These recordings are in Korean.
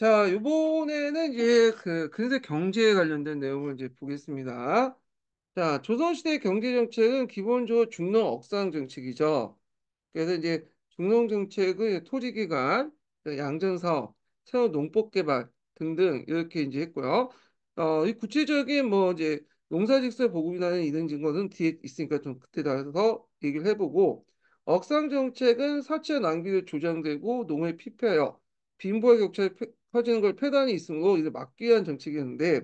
자, 요번에는 이제 그 근세 경제에 관련된 내용을 이제 보겠습니다. 자, 조선시대 경제 정책은 기본적으로 중농 억상 정책이죠. 그래서 이제 중농 정책은 토지 기간, 양전 사업, 새로운 농법 개발 등등 이렇게 이제 했고요. 이 구체적인 뭐 이제 농사직설 보급이라는 이런 증거는 뒤에 있으니까 좀 그때 따라서 얘기를 해보고, 억상 정책은 사치와 낭비를 조장되고 농업의 피폐하여 빈부와 격차가 커지는 걸 폐단이 있으므로 이제 막기 위한 정책이었는데,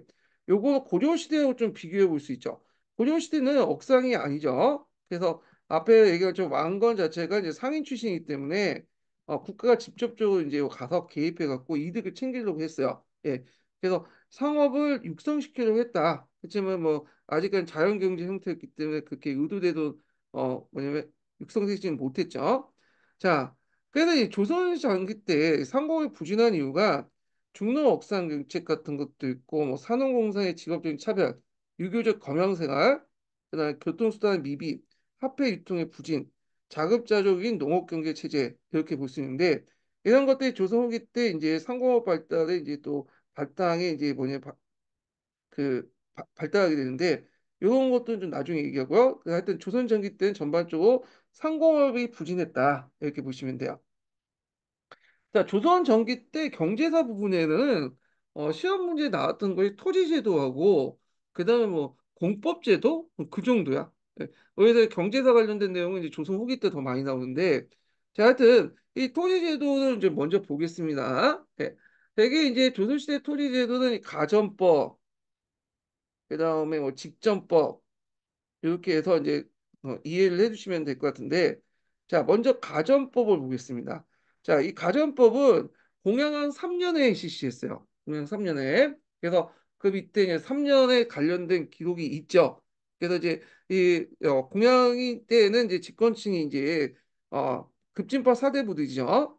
요거 고려 시대하고 좀 비교해 볼 수 있죠. 고려 시대는 억상이 아니죠. 그래서 앞에 얘기한 좀 왕건 자체가 이제 상인 출신이기 때문에 국가가 직접적으로 이제 가서 개입해 갖고 이득을 챙기려고 했어요. 예. 그래서 상업을 육성시키려고 했다. 그렇지만 뭐 아직은 자연 경제 형태였기 때문에 그렇게 의도돼도 뭐냐면 육성되지는 못했죠. 자, 그래서 이 조선 장기 때 상공이 부진한 이유가 중농 억상 정책 같은 것도 있고 뭐 산업공사의 직업적인 차별, 유교적 검양생활, 그다음에 교통수단의 미비, 화폐 유통의 부진, 자급자족인 농업 경제 체제 이렇게 볼 수 있는데, 이런 것들이 조선 후기 때 이제 상공업 발달에 이제 또 발당에 이제 발달하게 되는데, 이런 것도 좀 나중에 얘기하고요. 하여튼 조선 전기 때는 전반적으로 상공업이 부진했다 이렇게 보시면 돼요. 자, 조선 전기 때 경제사 부분에는 시험 문제에 나왔던 것이 토지제도하고 그다음에 뭐 공법제도 그 정도야. 예. 그래서 경제사 관련된 내용은 이제 조선 후기 때 더 많이 나오는데, 자, 하여튼 이 토지제도를 이제 먼저 보겠습니다. 예. 대개 이제 조선시대 토지제도는 이 가전법, 그다음에 뭐 직전법 이렇게 해서 이제 이해를 해주시면 될 것 같은데, 자, 먼저 가전법을 보겠습니다. 자, 이 가전법은 공양한 3년에 실시했어요. 공양 3년에. 그래서 그 밑에 이제 3년에 관련된 기록이 있죠. 그래서 이제 이 공양이 때는 이제 집권층이 이제 급진파 사대부들이죠.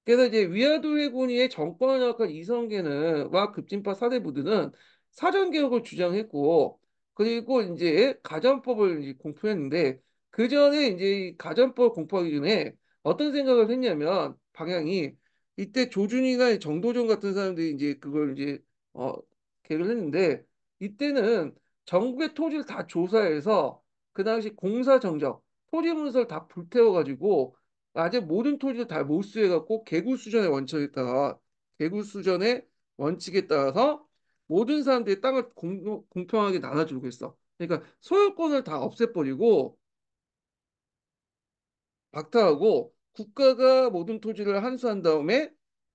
그래서 이제 위아도 해군이의 정권을 장악한 이성계는 와 급진파 사대부들은 사전 개혁을 주장했고, 그리고 이제 가전법을 이제 공포했는데, 그 전에 이제 이 가전법 공포하기 전에 어떤 생각을 했냐면, 방향이 이때 조준이나 정도전 같은 사람들이 이제 그걸 이제 어 계획을 했는데, 이때는 전국의 토지를 다 조사해서 그 당시 공사 정적 토지 문서를 다 불태워가지고 아직 모든 토지를 다 몰수해갖고 개구수전의 원칙에 따라 개구수전의 원칙에 따라서 모든 사람들이 땅을 공평하게 나눠주고 있어. 그러니까 소유권을 다 없애버리고 박탈하고 국가가 모든 토지를 환수한 다음에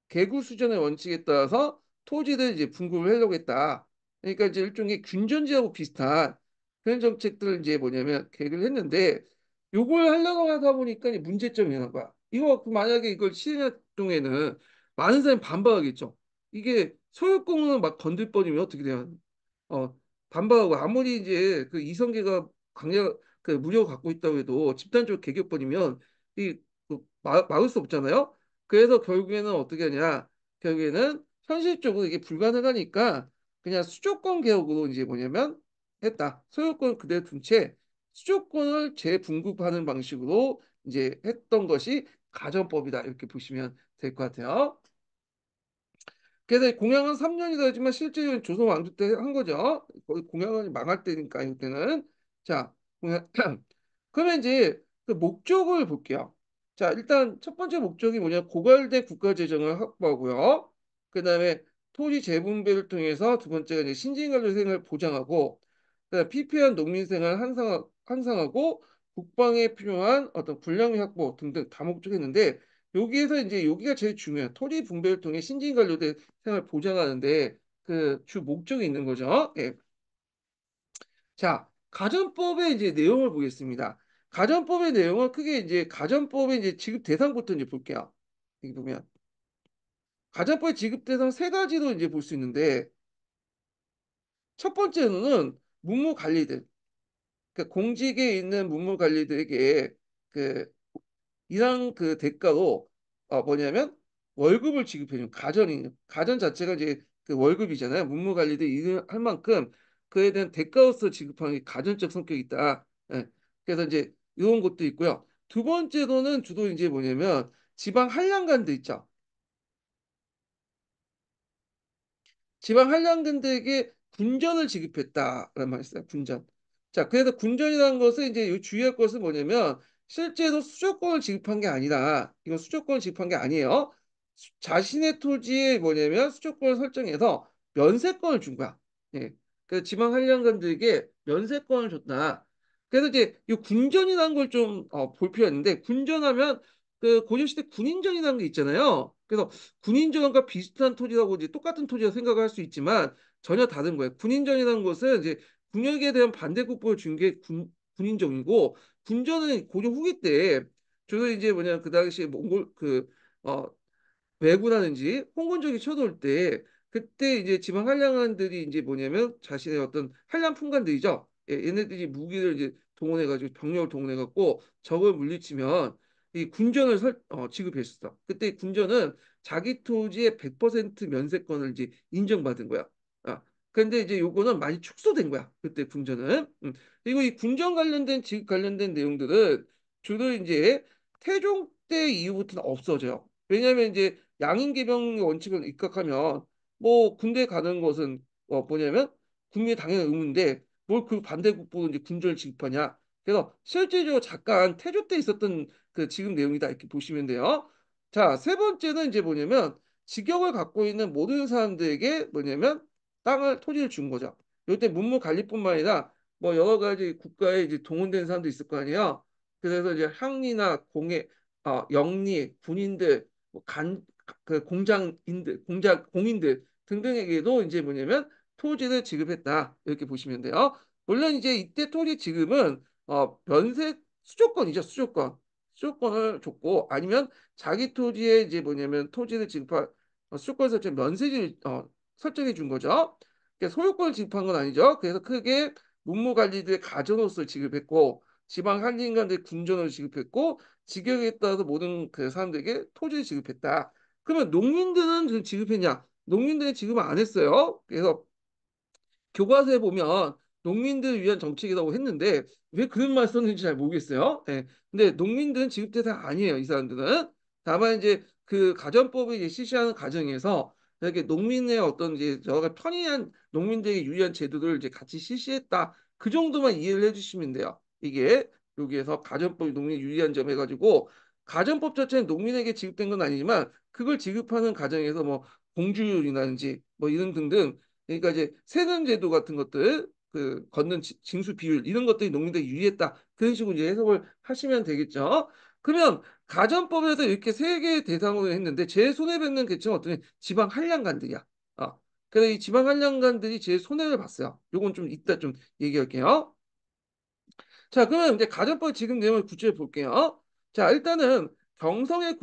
개구수전의 원칙에 따라서 토지를 이제 분급을 하려고 했다. 그러니까 이제 일종의 균전지하고 비슷한 그런 정책들을 이제 뭐냐면 계획을 했는데, 요걸 하려고 하다 보니까 이제 문제점이 있는 거야. 이거 만약에 이걸 시행할 경우에는 많은 사람이 반발하겠죠. 이게 소유권을 막 건들 뻔이면 어떻게 돼요? 어, 반발하고 아무리 이제 그 이성계가 강력 그 무력을 갖고 있다고 해도 집단적으로 개격버리면 막을 수 없잖아요. 그래서 결국에는 어떻게 하냐? 결국에는 현실적으로 이게 불가능하니까 그냥 수조권 개혁으로 이제 뭐냐면 했다. 소유권 그대로 둔 채 수조권을 재분급하는 방식으로 이제 했던 것이 가전법이다. 이렇게 보시면 될 것 같아요. 그래서 공양은 3년이다 하지만 실제로는 조선 왕조 때 한 거죠. 거의 공양은 망할 때니까 이때는. 자, 공양. 그러면 이제 그 목적을 볼게요. 자, 일단 첫 번째 목적이 뭐냐? 고갈된 국가 재정을 확보하고요. 그다음에 토지 재분배를 통해서 두 번째가 이제 신진관료 생활을 보장하고, 그다음에 피폐한 농민 생활을 향상하고 국방에 필요한 어떤 군량 확보 등등 다 목적했는데, 여기에서 이제 여기가 제일 중요해요. 토지 분배를 통해 신진관료대 생활을 보장하는데 그 주 목적이 있는 거죠. 예. 자, 가전법의 이제 내용을 보겠습니다. 가전법의 내용은 크게 이제 가전법의 이제 지급 대상부터 이제 볼게요. 여기 보면 가전법의 지급 대상 세 가지로 이제 볼 수 있는데, 첫 번째는 문무 관리들, 그러니까 공직에 있는 문무 관리들에게 그 이상 그 대가로 뭐냐면 월급을 지급해주는 가전 자체가 이제 그 월급이잖아요. 문무 관리들 일을 할 만큼 그에 대한 대가로서 지급하는 게 가전적 성격이 있다. 예. 그래서 이제 이런 것도 있고요. 두 번째로는 주로 이제 뭐냐면 지방 한량관들 있죠. 지방 한량근들에게 군전을 지급했다라는 말이 있어요. 군전. 자, 그래서 군전이라는 것은 이제 주의할 것은 뭐냐면 실제로 수조권을 지급한 게 아니라 이건 수조권을 지급한 게 아니에요. 자신의 토지에 뭐냐면 수조권을 설정해서 면세권을 준 거야. 예. 그래서 지방 한량근들에게 면세권을 줬다. 그래서 이제 이 군전이라는 걸 좀 볼 필요가 있는데 군전하면 그 고려시대 군인전이라는 게 있잖아요. 그래서 군인전과 비슷한 토지라고 이제 똑같은 토지라 생각을 할 수 있지만 전혀 다른 거예요. 군인전이라는 것은 이제 군역에 대한 반대 국보를 준 게 군인정이고 군전은 고려 후기 때 주로 이제 뭐냐 그 당시에 몽골 어, 왜구라든지 홍건적이 쳐들어올 때 그때 이제 지방 한량한들이 이제 뭐냐면 자신의 어떤 한량 품관들이죠. 예, 얘네들이 무기를 이제 동원해가지고 병력을 동원해갖고 적을 물리치면 이 군전을 지급했었어. 그때 군전은 자기 토지의 100% 면세권을 이제 인정받은 거야. 아, 근데 이제 요거는 많이 축소된 거야. 그때 군전은. 그리고 이 군전 관련된 지급 관련된 내용들은 주로 이제 태종 때 이후부터는 없어져요. 왜냐하면 이제 양인계병의 원칙을 입각하면 뭐 군대 가는 것은 뭐냐면 국민의 당연한 의무인데 뭘 그 반대국보로 이제 군전을 지급하냐. 그래서 실제적으로 잠깐 태조 때 있었던 그 지금 내용이다 이렇게 보시면 돼요. 자, 세 번째는 이제 뭐냐면 직역을 갖고 있는 모든 사람들에게 뭐냐면 땅을 토지를 준 거죠. 이때 문무 관리뿐만 아니라 뭐 여러 가지 국가에 이제 동원된 사람도 있을 거 아니에요. 그래서 이제 항리나 공예, 영리, 군인들, 뭐 그 공장인들, 공인들 등등에게도 이제 뭐냐면 토지를 지급했다 이렇게 보시면 돼요. 물론 이제 이때 토지 지급은 면세 수조권이죠, 수조권. 수조권을 줬고 아니면 자기 토지에 이제 뭐냐면 토지를 지급한 수조권 설정 면세를 설정해 준 거죠. 그러니까 소유권을 지급한 건 아니죠. 그래서 크게 문무관리들의 가전으로서 지급했고 지방 한림관들 군전으로 지급했고 직역에 따라서 모든 그 사람들에게 토지를 지급했다. 그러면 농민들은 좀 지급했냐? 농민들은 지급을 안 했어요. 그래서 교과서에 보면 농민들을 위한 정책이라고 했는데 왜 그런 말 썼는지 잘 모르겠어요. 예. 근데 농민들은 지급 대상 아니에요. 이 사람들은. 다만 이제 그 가전법을 이제 실시하는 과정에서 이렇게 농민의 어떤 이제 여러 가지 편의한 농민들에게 유리한 제도를 이제 같이 실시했다. 그 정도만 이해를 해주시면 돼요. 이게 여기에서 가전법이 농민에 유리한 점 해가지고 가전법 자체는 농민에게 지급된 건 아니지만 그걸 지급하는 과정에서 뭐 공주율이라든지 뭐 이런 등등 그러니까 이제 세금 제도 같은 것들 그 걷는 징수 비율 이런 것들이 농민들이 유리했다 그런 식으로 이제 해석을 하시면 되겠죠. 그러면 가전법에서 이렇게 세 개의 대상으로 했는데 제일 손해보는 계층은 어떤 지방 한량간들이야. 그래서 이 지방 한량간들이 제일 손해를 봤어요. 요건 좀 이따 좀 얘기할게요. 자, 그러면 이제 가정법 지금 내용을 구체적으로 볼게요. 자, 일단은 경성에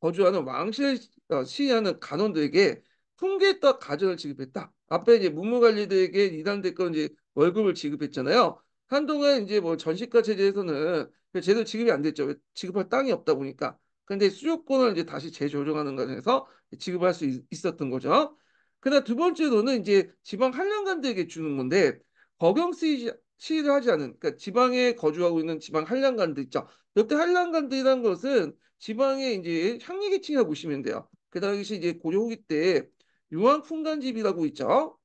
거주하는 왕실 시하는 간원들에게 풍계떡 가전을 지급했다. 앞에 이제 문무관리들에게 이당대권 이제 월급을 지급했잖아요. 한동안 이제 뭐 전시가 체제에서는 제대로 지급이 안 됐죠. 왜? 지급할 땅이 없다 보니까. 근데 수요권을 이제 다시 재조정하는 과정에서 지급할 수 있었던 거죠. 그다음 두 번째로는 이제 지방 한량간들에게 주는 건데 법영시 시위를 하지 않은 그러니까 지방에 거주하고 있는 지방 한량간들 있죠. 이때 한량간들이라는 것은 지방의 이제 향리계층이라고 보시면 돼요. 그 당시 이제 고려 후기 때 융황풍간집이라고 있죠.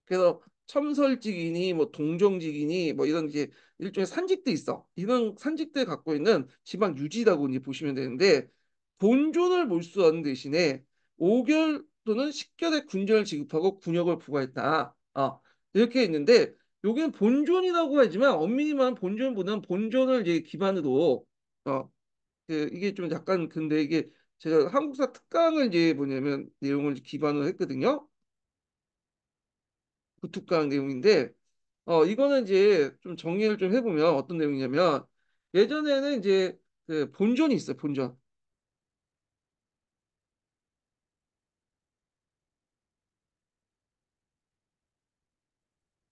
그래서 첨설직이니 뭐 동정직이니 뭐 이런 게 일종의 산직도 있어. 이런 산직들 갖고 있는 지방 유지라고 이제 보시면 되는데 본존을 몰수하는 대신에 5개월 또는 10개월의 군전을 지급하고 군역을 부과했다. 이렇게 있는데 여기는 본존이라고 하지만 엄밀히 말하면 본존보다는 본존을 이제 기반으로 어, 이게 좀 약간 근데 이게 제가 한국사 특강을 이제 뭐냐면 내용을 기반으로 했거든요. 구특강 내용인데 이거는 이제 좀 정리를 좀 해보면 어떤 내용이냐면 예전에는 이제 그 본전이 있어요. 본전.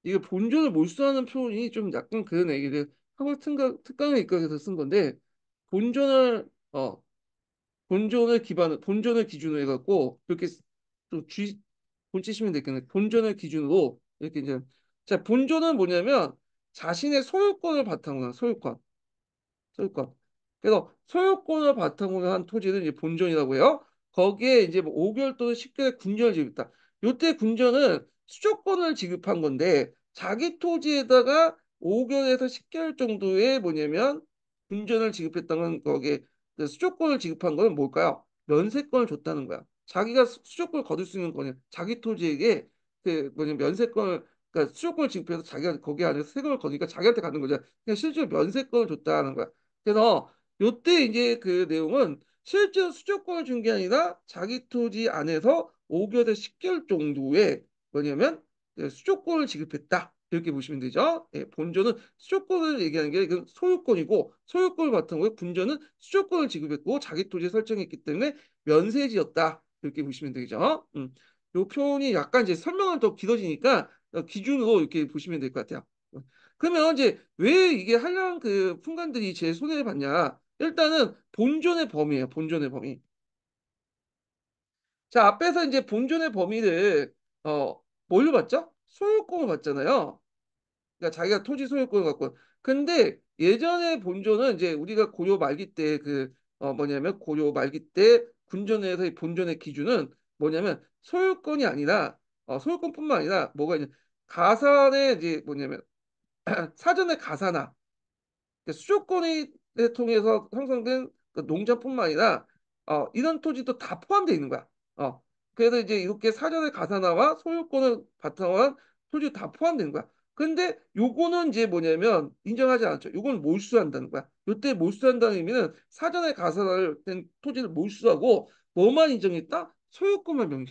이게 본전을 몰수하는 표현이 좀 약간 그런 얘기를 한국 특강에 입각해서 쓴 건데 본전을 본전을 기준으로 해갖고 이렇게 좀 본치시면 되겠네. 본전을 기준으로 이렇게 이제 자 본전은 뭐냐면 자신의 소유권을 바탕으로 한 소유권. 그래서 소유권을 바탕으로 한 토지를 이제 본전이라고 해요. 거기에 이제 뭐 5개월 또는 10개월 군전을 지급했다. 요때 군전은 수조권을 지급한 건데 자기 토지에다가 5개월에서 10개월 정도의 뭐냐면 군전을 지급했던 건 거기에 그 수조권을 지급한 거는 뭘까요? 면세권을 줬다는 거야. 자기가 수조권을 거둘 수 있는 거냐? 자기 토지에게 그 뭐냐 면세권을 그러니까 수조권을 지급해서 자기가 거기 안에서 세금을 거니까 자기한테 가는 거잖아. 그냥 실제로 면세권을 줬다는 거야. 그래서 요때 이제 그 내용은 실제로 수조권을 준 게 아니라 자기 토지 안에서 5개월에서 10개월 정도의 뭐냐면 수조권을 지급했다. 이렇게 보시면 되죠. 예, 본전은 수조권을 얘기하는 게 그 소유권이고 소유권을 바탕 거에 군전은 수조권을 지급했고 자기 토지에 설정했기 때문에 면세지였다. 이렇게 보시면 되죠. 요 표현이 약간 이제 설명은 더 길어지니까 기준으로 이렇게 보시면 될 것 같아요. 그러면 이제 왜 이게 한량 그 풍관들이 제일 손해를 봤냐? 일단은 본전의 범위예요. 본전의 범위. 자, 앞에서 이제 본전의 범위를 뭘로 봤죠? 소유권을 봤잖아요. 그러니까 자기가 토지 소유권을 갖고. 근데 예전에 본전은 이제 우리가 고려 말기 때 그 뭐냐면 고려 말기 때 군전에서의 본전의 기준은 뭐냐면 소유권이 아니라 소유권뿐만 아니라 뭐가 있냐 가산의 이제 뭐냐면 사전의 가산화 수조권을 통해서 형성된 그 농장뿐만 아니라 이런 토지도 다 포함되어 있는 거야. 그래서 이제 이렇게 사전의 가산화와 소유권을 바탕으로 한 토지 다 포함되는 거야. 근데 요거는 이제 뭐냐면 인정하지 않죠. 요건 몰수한다는 거야. 요때 몰수한다는 의미는 사전에 가산화를 된 토지를 몰수하고 뭐만 인정했다? 소유권만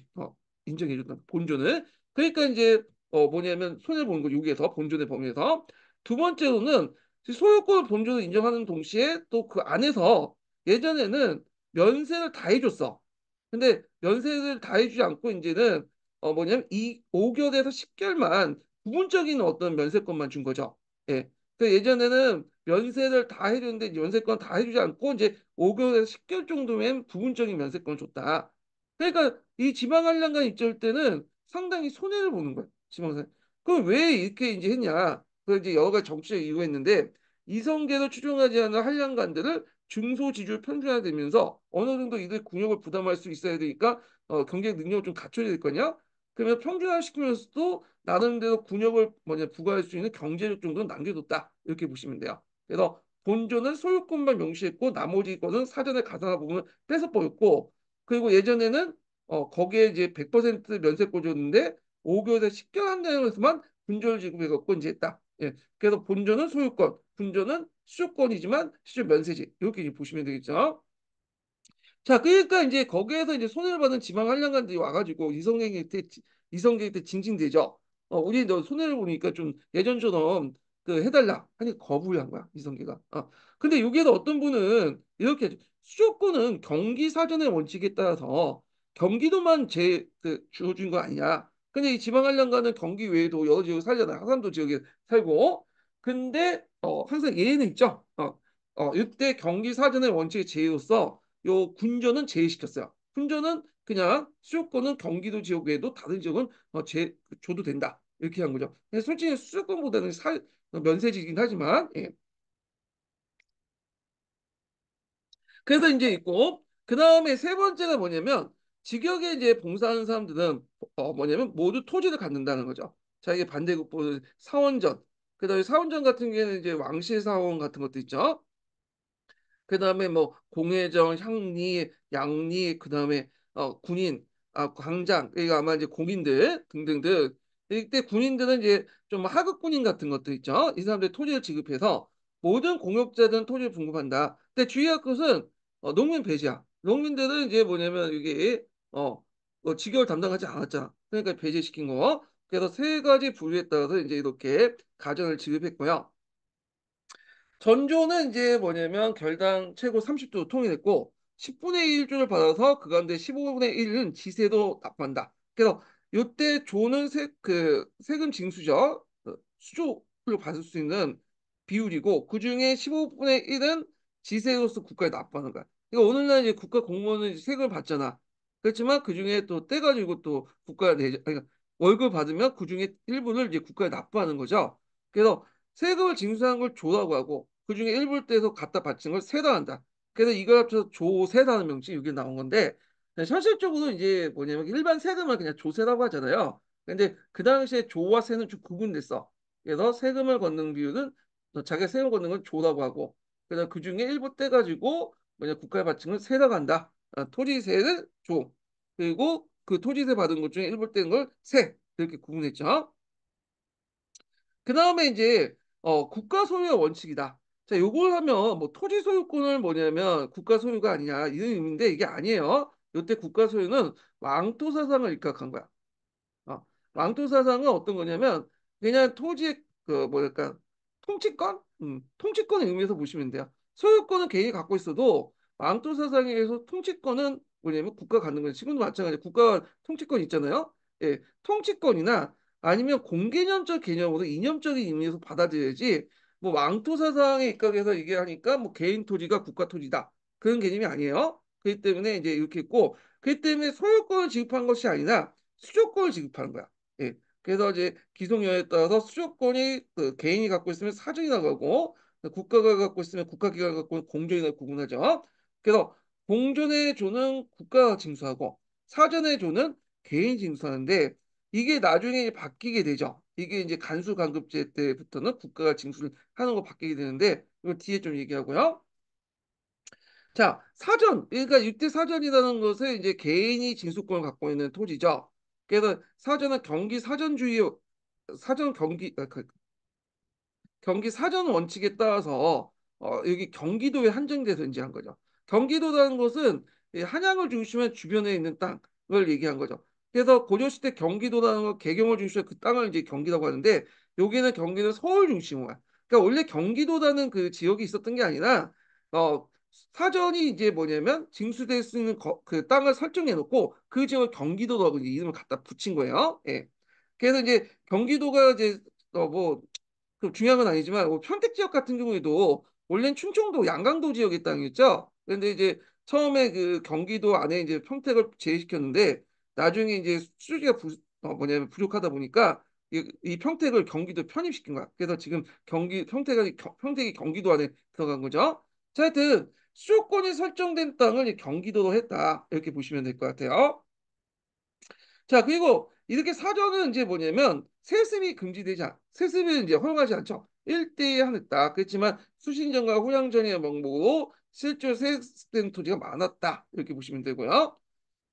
인정해준다. 본전을. 그러니까 이제 뭐냐면 손해 보는 거 여기에서 본전의 범위에서 두 번째로는 소유권 본전을 인정하는 동시에 또 그 안에서 예전에는 면세를 다 해줬어. 근데 면세를 다 해주지 않고 이제는 뭐냐면 이 5개월에서 10개월만 부분적인 어떤 면세권만 준 거죠. 예. 그 예전에는 면세를 다 해줬는데 이제 면세권 다 해주지 않고 이제 5개월에서 10개월 정도면 부분적인 면세권을 줬다. 그러니까 이 지방한량간 입주할 때는 상당히 손해를 보는 거야. 지방세. 그럼 왜 이렇게 이제 했냐? 그 이제 여러 가지 정치적 이유가 있는데 이성계도 추종하지 않는 한량간들을 중소지주를 편중화되면서 어느 정도 이들 군역을 부담할 수 있어야 되니까 경제 능력을 좀 갖춰야 될 거냐? 그러면 평준화시키면서도 나름대로 군역을 뭐냐 부과할 수 있는 경제력 정도는 남겨뒀다 이렇게 보시면 돼요. 그래서 본전은 소유권만 명시했고 나머지 거는 사전에 가산화 부분을 뺏어 버렸고 그리고 예전에는 거기에 이제 100% 면세권 줬는데 5개월에서 10개월 한정에서만 분전을 지급해갖고 이제 했다. 예. 그래서 본전은 소유권, 분전은 수조권이지만 실제 면세지 이렇게 이제 보시면 되겠죠. 자, 그러니까 이제 거기에서 이제 손해를 받은 지방 한량간들이 와가지고 이성계획 때 징징대죠. 우리 너 손해를 보니까 좀 예전처럼 그 해달라 하니 거부를 한 거야 이성계가. 근데 여기에서 어떤 분은 이렇게 하죠. 수조권은 경기 사전의 원칙에 따라서 경기도만 그 주어진 거 아니냐. 근데 이 지방 한량간은 경기 외에도 여러 지역 살잖아. 하산도 지역에 살고. 근데 항상 예외는 있죠. 이때 경기 사전의 원칙의 제외로서 요 군전은 제외시켰어요. 군전은 그냥 수도권은 경기도 지역 외에도 다른 지역은 줘도 된다. 이렇게 한 거죠. 솔직히 수도권보다는 면세지긴 하지만 그래서 이제 있고 그 다음에 세 번째가 뭐냐면 직역에 이제 봉사하는 사람들은 뭐냐면 모두 토지를 갖는다는 거죠. 자기의 반대급부 사원전 그다음에 사원전 같은 경우에는 이제 왕실 사원 같은 것도 있죠. 그다음에 뭐 공회정, 향리, 양리, 그다음에 군인, 광장, 이거 아마 이제 공인들 등등등. 이때 군인들은 이제 좀 하급 군인 같은 것도 있죠. 이 사람들 토지를 지급해서 모든 공역자들은 토지를 분급한다. 근데 주의할 것은 농민 배제야. 농민들은 이제 뭐냐면 이게 직역을 담당하지 않았잖아. 그러니까 배제시킨 거. 그래서 세 가지 부류에 따라서 이제 이렇게 가전을 지급했고요. 전조는 이제 뭐냐면 결당 최고 30도 통일했고 10분의 1조를 받아서 그 가운데 15분의 1은 지세도 납부한다. 그래서 이때 조는 세금 징수죠. 수조를 받을 수 있는 비율이고 그중에 15분의 1은 지세로서 국가에 납부하는 거야. 그러니까 오늘날 이제 국가 공무원은 이제 세금을 받잖아. 그렇지만 그중에 또 떼가지고 또 국가에 그러니까 월급 받으면 그중에 일부를 이제 국가에 납부하는 거죠. 그래서 세금을 징수한 걸 조라고 하고 그중에 일부를 떼서 갖다 바친 걸 세다한다. 그래서 이걸 합쳐서 조세다는 명칭이 여기 나온 건데 현실적으로 이제 뭐냐면 일반 세금을 그냥 조세라고 하잖아요. 근데 그 당시에 조와 세는 좀 구분됐어. 그래서 세금을 걷는 비율은 자기가 세금 걷는 건 조라고 하고, 그래서 그 중에 일부 떼가지고 뭐냐 국가에 바치는 걸 세라고 한다. 토지세를 조, 그리고 그 토지세 받은 것 중에 일부 떼는 걸 세, 이렇게 구분했죠. 그 다음에 이제 국가 소유의 원칙이다. 자, 요걸 하면 뭐 토지 소유권을 뭐냐면 국가 소유가 아니냐 이런 의미인데 이게 아니에요. 요때 국가 소유는 왕토 사상을 입각한 거야. 어, 왕토 사상은 어떤 거냐면 그냥 토지의 그 뭐랄까 통치권, 통치권의 의미에서 보시면 돼요. 소유권은 개인이 갖고 있어도 왕토 사상에 의해서 통치권은 뭐냐면 국가가 갖는 거예요. 지금도 마찬가지. 국가 통치권 있잖아요. 예, 통치권이나 아니면 공개념적 개념으로 이념적인 의미에서 받아들여야지. 뭐 왕토 사상에 입각해서 이게 하니까 뭐 개인 토지가 국가 토지다 그런 개념이 아니에요. 그렇기 때문에 이제 이렇게 있고, 그렇기 때문에 소유권을 지급한 것이 아니라 수조권을 지급하는 거야. 예. 그래서 이제 기속령에 따라서 수조권이 그 개인이 갖고 있으면 사정이 나가고 국가가 갖고 있으면 국가기관이 갖고 있는 공존이나 구분하죠. 그래서 공존의 조는 국가가 징수하고 사전의 조는 개인이 징수하는데 이게 나중에 바뀌게 되죠. 이게 이제 간수간급제 때부터는 국가가 징수를 하는 거 바뀌게 되는데 이거 뒤에 좀 얘기하고요. 자, 사전, 그러니까 6대 사전이라는 것은 이제 개인이 징수권을 갖고 있는 토지죠. 그래서 사전은 경기 사전주의, 사전 경기, 경기 사전 원칙에 따라서 여기 경기도에 한정돼서 이제 한 거죠. 경기도라는 것은 이 한양을 중심한 주변에 있는 땅을 얘기한 거죠. 그래서 고려시대 경기도라는 거 개경을 중심한 그 땅을 이제 경기라고 하는데 여기는 경기는 서울 중심으로. 그러니까 원래 경기도라는 그 지역이 있었던 게 아니라 어, 사전이 이제 뭐냐면 징수될 수 있는 그 땅을 설정해 놓고 그 지역을 경기도라고 이제 이름을 갖다 붙인 거예요. 예. 그래서 이제 경기도가 이제 뭐 그 중요한 건 아니지만 뭐 평택 지역 같은 경우에도 원래는 충청도 양강도 지역의 땅이었죠. 그런데 이제 처음에 그 경기도 안에 이제 평택을 제외시켰는데 나중에 이제 수지가 뭐냐면 부족하다 보니까 이 평택을 경기도 편입시킨 거야. 그래서 지금 평택이 경기도 안에 들어간 거죠. 자, 하여튼 수도권이 설정된 땅을 이 경기도로 했다. 이렇게 보시면 될 것 같아요. 자, 그리고 이렇게 사전은 이제 뭐냐면 세습을 이제 허용하지 않죠. 일대에 한했다. 그렇지만 수신전과 후양전의 명목으로 실제로 세습된 토지가 많았다. 이렇게 보시면 되고요.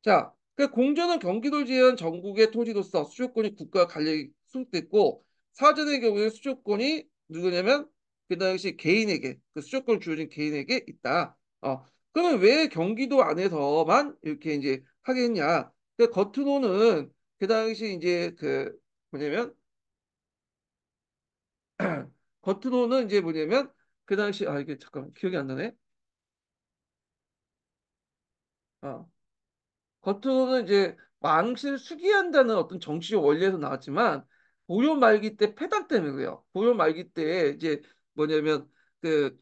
자, 그 공전은 경기도를 제외한 전국의 토지로서 수조권이 국가 관리에 수록됐고 사전의 경우에 수조권이 누구냐면 그 당시 개인에게 그 수조권을 주어진 개인에게 있다. 그러면 왜 경기도 안에서만 이렇게 이제 하게 했냐? 그 겉으로는 그 당시 이제 그 뭐냐면 겉으로는 이제 뭐냐면 그 당시 이게 잠깐 기억이 안 나네. 어. 겉으로는 이제 망실 수기한다는 어떤 정치적 원리에서 나왔지만 고려 말기 때 폐단 때문에 그래요. 고려 말기 때 이제 뭐냐면 그,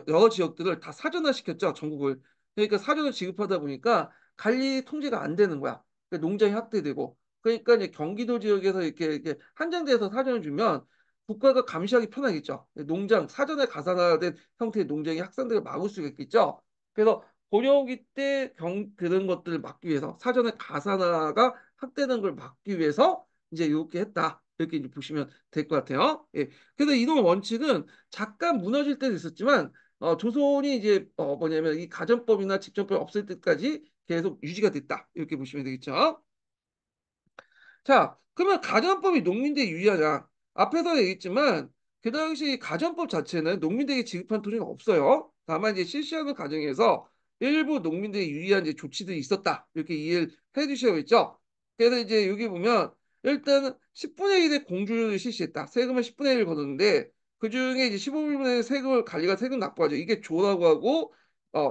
여러 지역들을 다 사전화 시켰죠. 전국을. 그러니까 사전을 지급하다 보니까 관리 통제가 안 되는 거야. 그러니까 농장이 확대되고. 그러니까 이제 경기도 지역에서 이렇게 한정돼서 사전을 주면 국가가 감시하기 편하겠죠. 농장 사전에 가산화된 형태의 농장이 확산되고 막을 수가 있겠죠. 그래서 고려기 때 그런 것들을 막기 위해서 사전에 가산화가 확대되는 걸 막기 위해서 이제 이렇게 했다. 이렇게 이제 보시면 될 것 같아요. 예. 그래서 이런 원칙은 잠깐 무너질 때도 있었지만 조선이 이제 뭐냐면 이 가전법이나 직전법 없을 때까지 계속 유지가 됐다. 이렇게 보시면 되겠죠. 자, 그러면 가전법이 농민들에게 유리하냐? 앞에서 얘기했지만 그 당시 가전법 자체는 농민들에게 지급한 토지는 없어요. 다만 이제 실시하는 과정에서 일부 농민들에게 유리한 이제 조치들이 있었다. 이렇게 이해를 해주셔야겠죠. 그래서 이제 여기 보면 일단 10분의 1의 공주를 실시했다. 세금을 10분의 1을 걷었는데 그중에 이제 15분의 1 세금을 관리가 세금 납부하죠. 이게 조라고 하고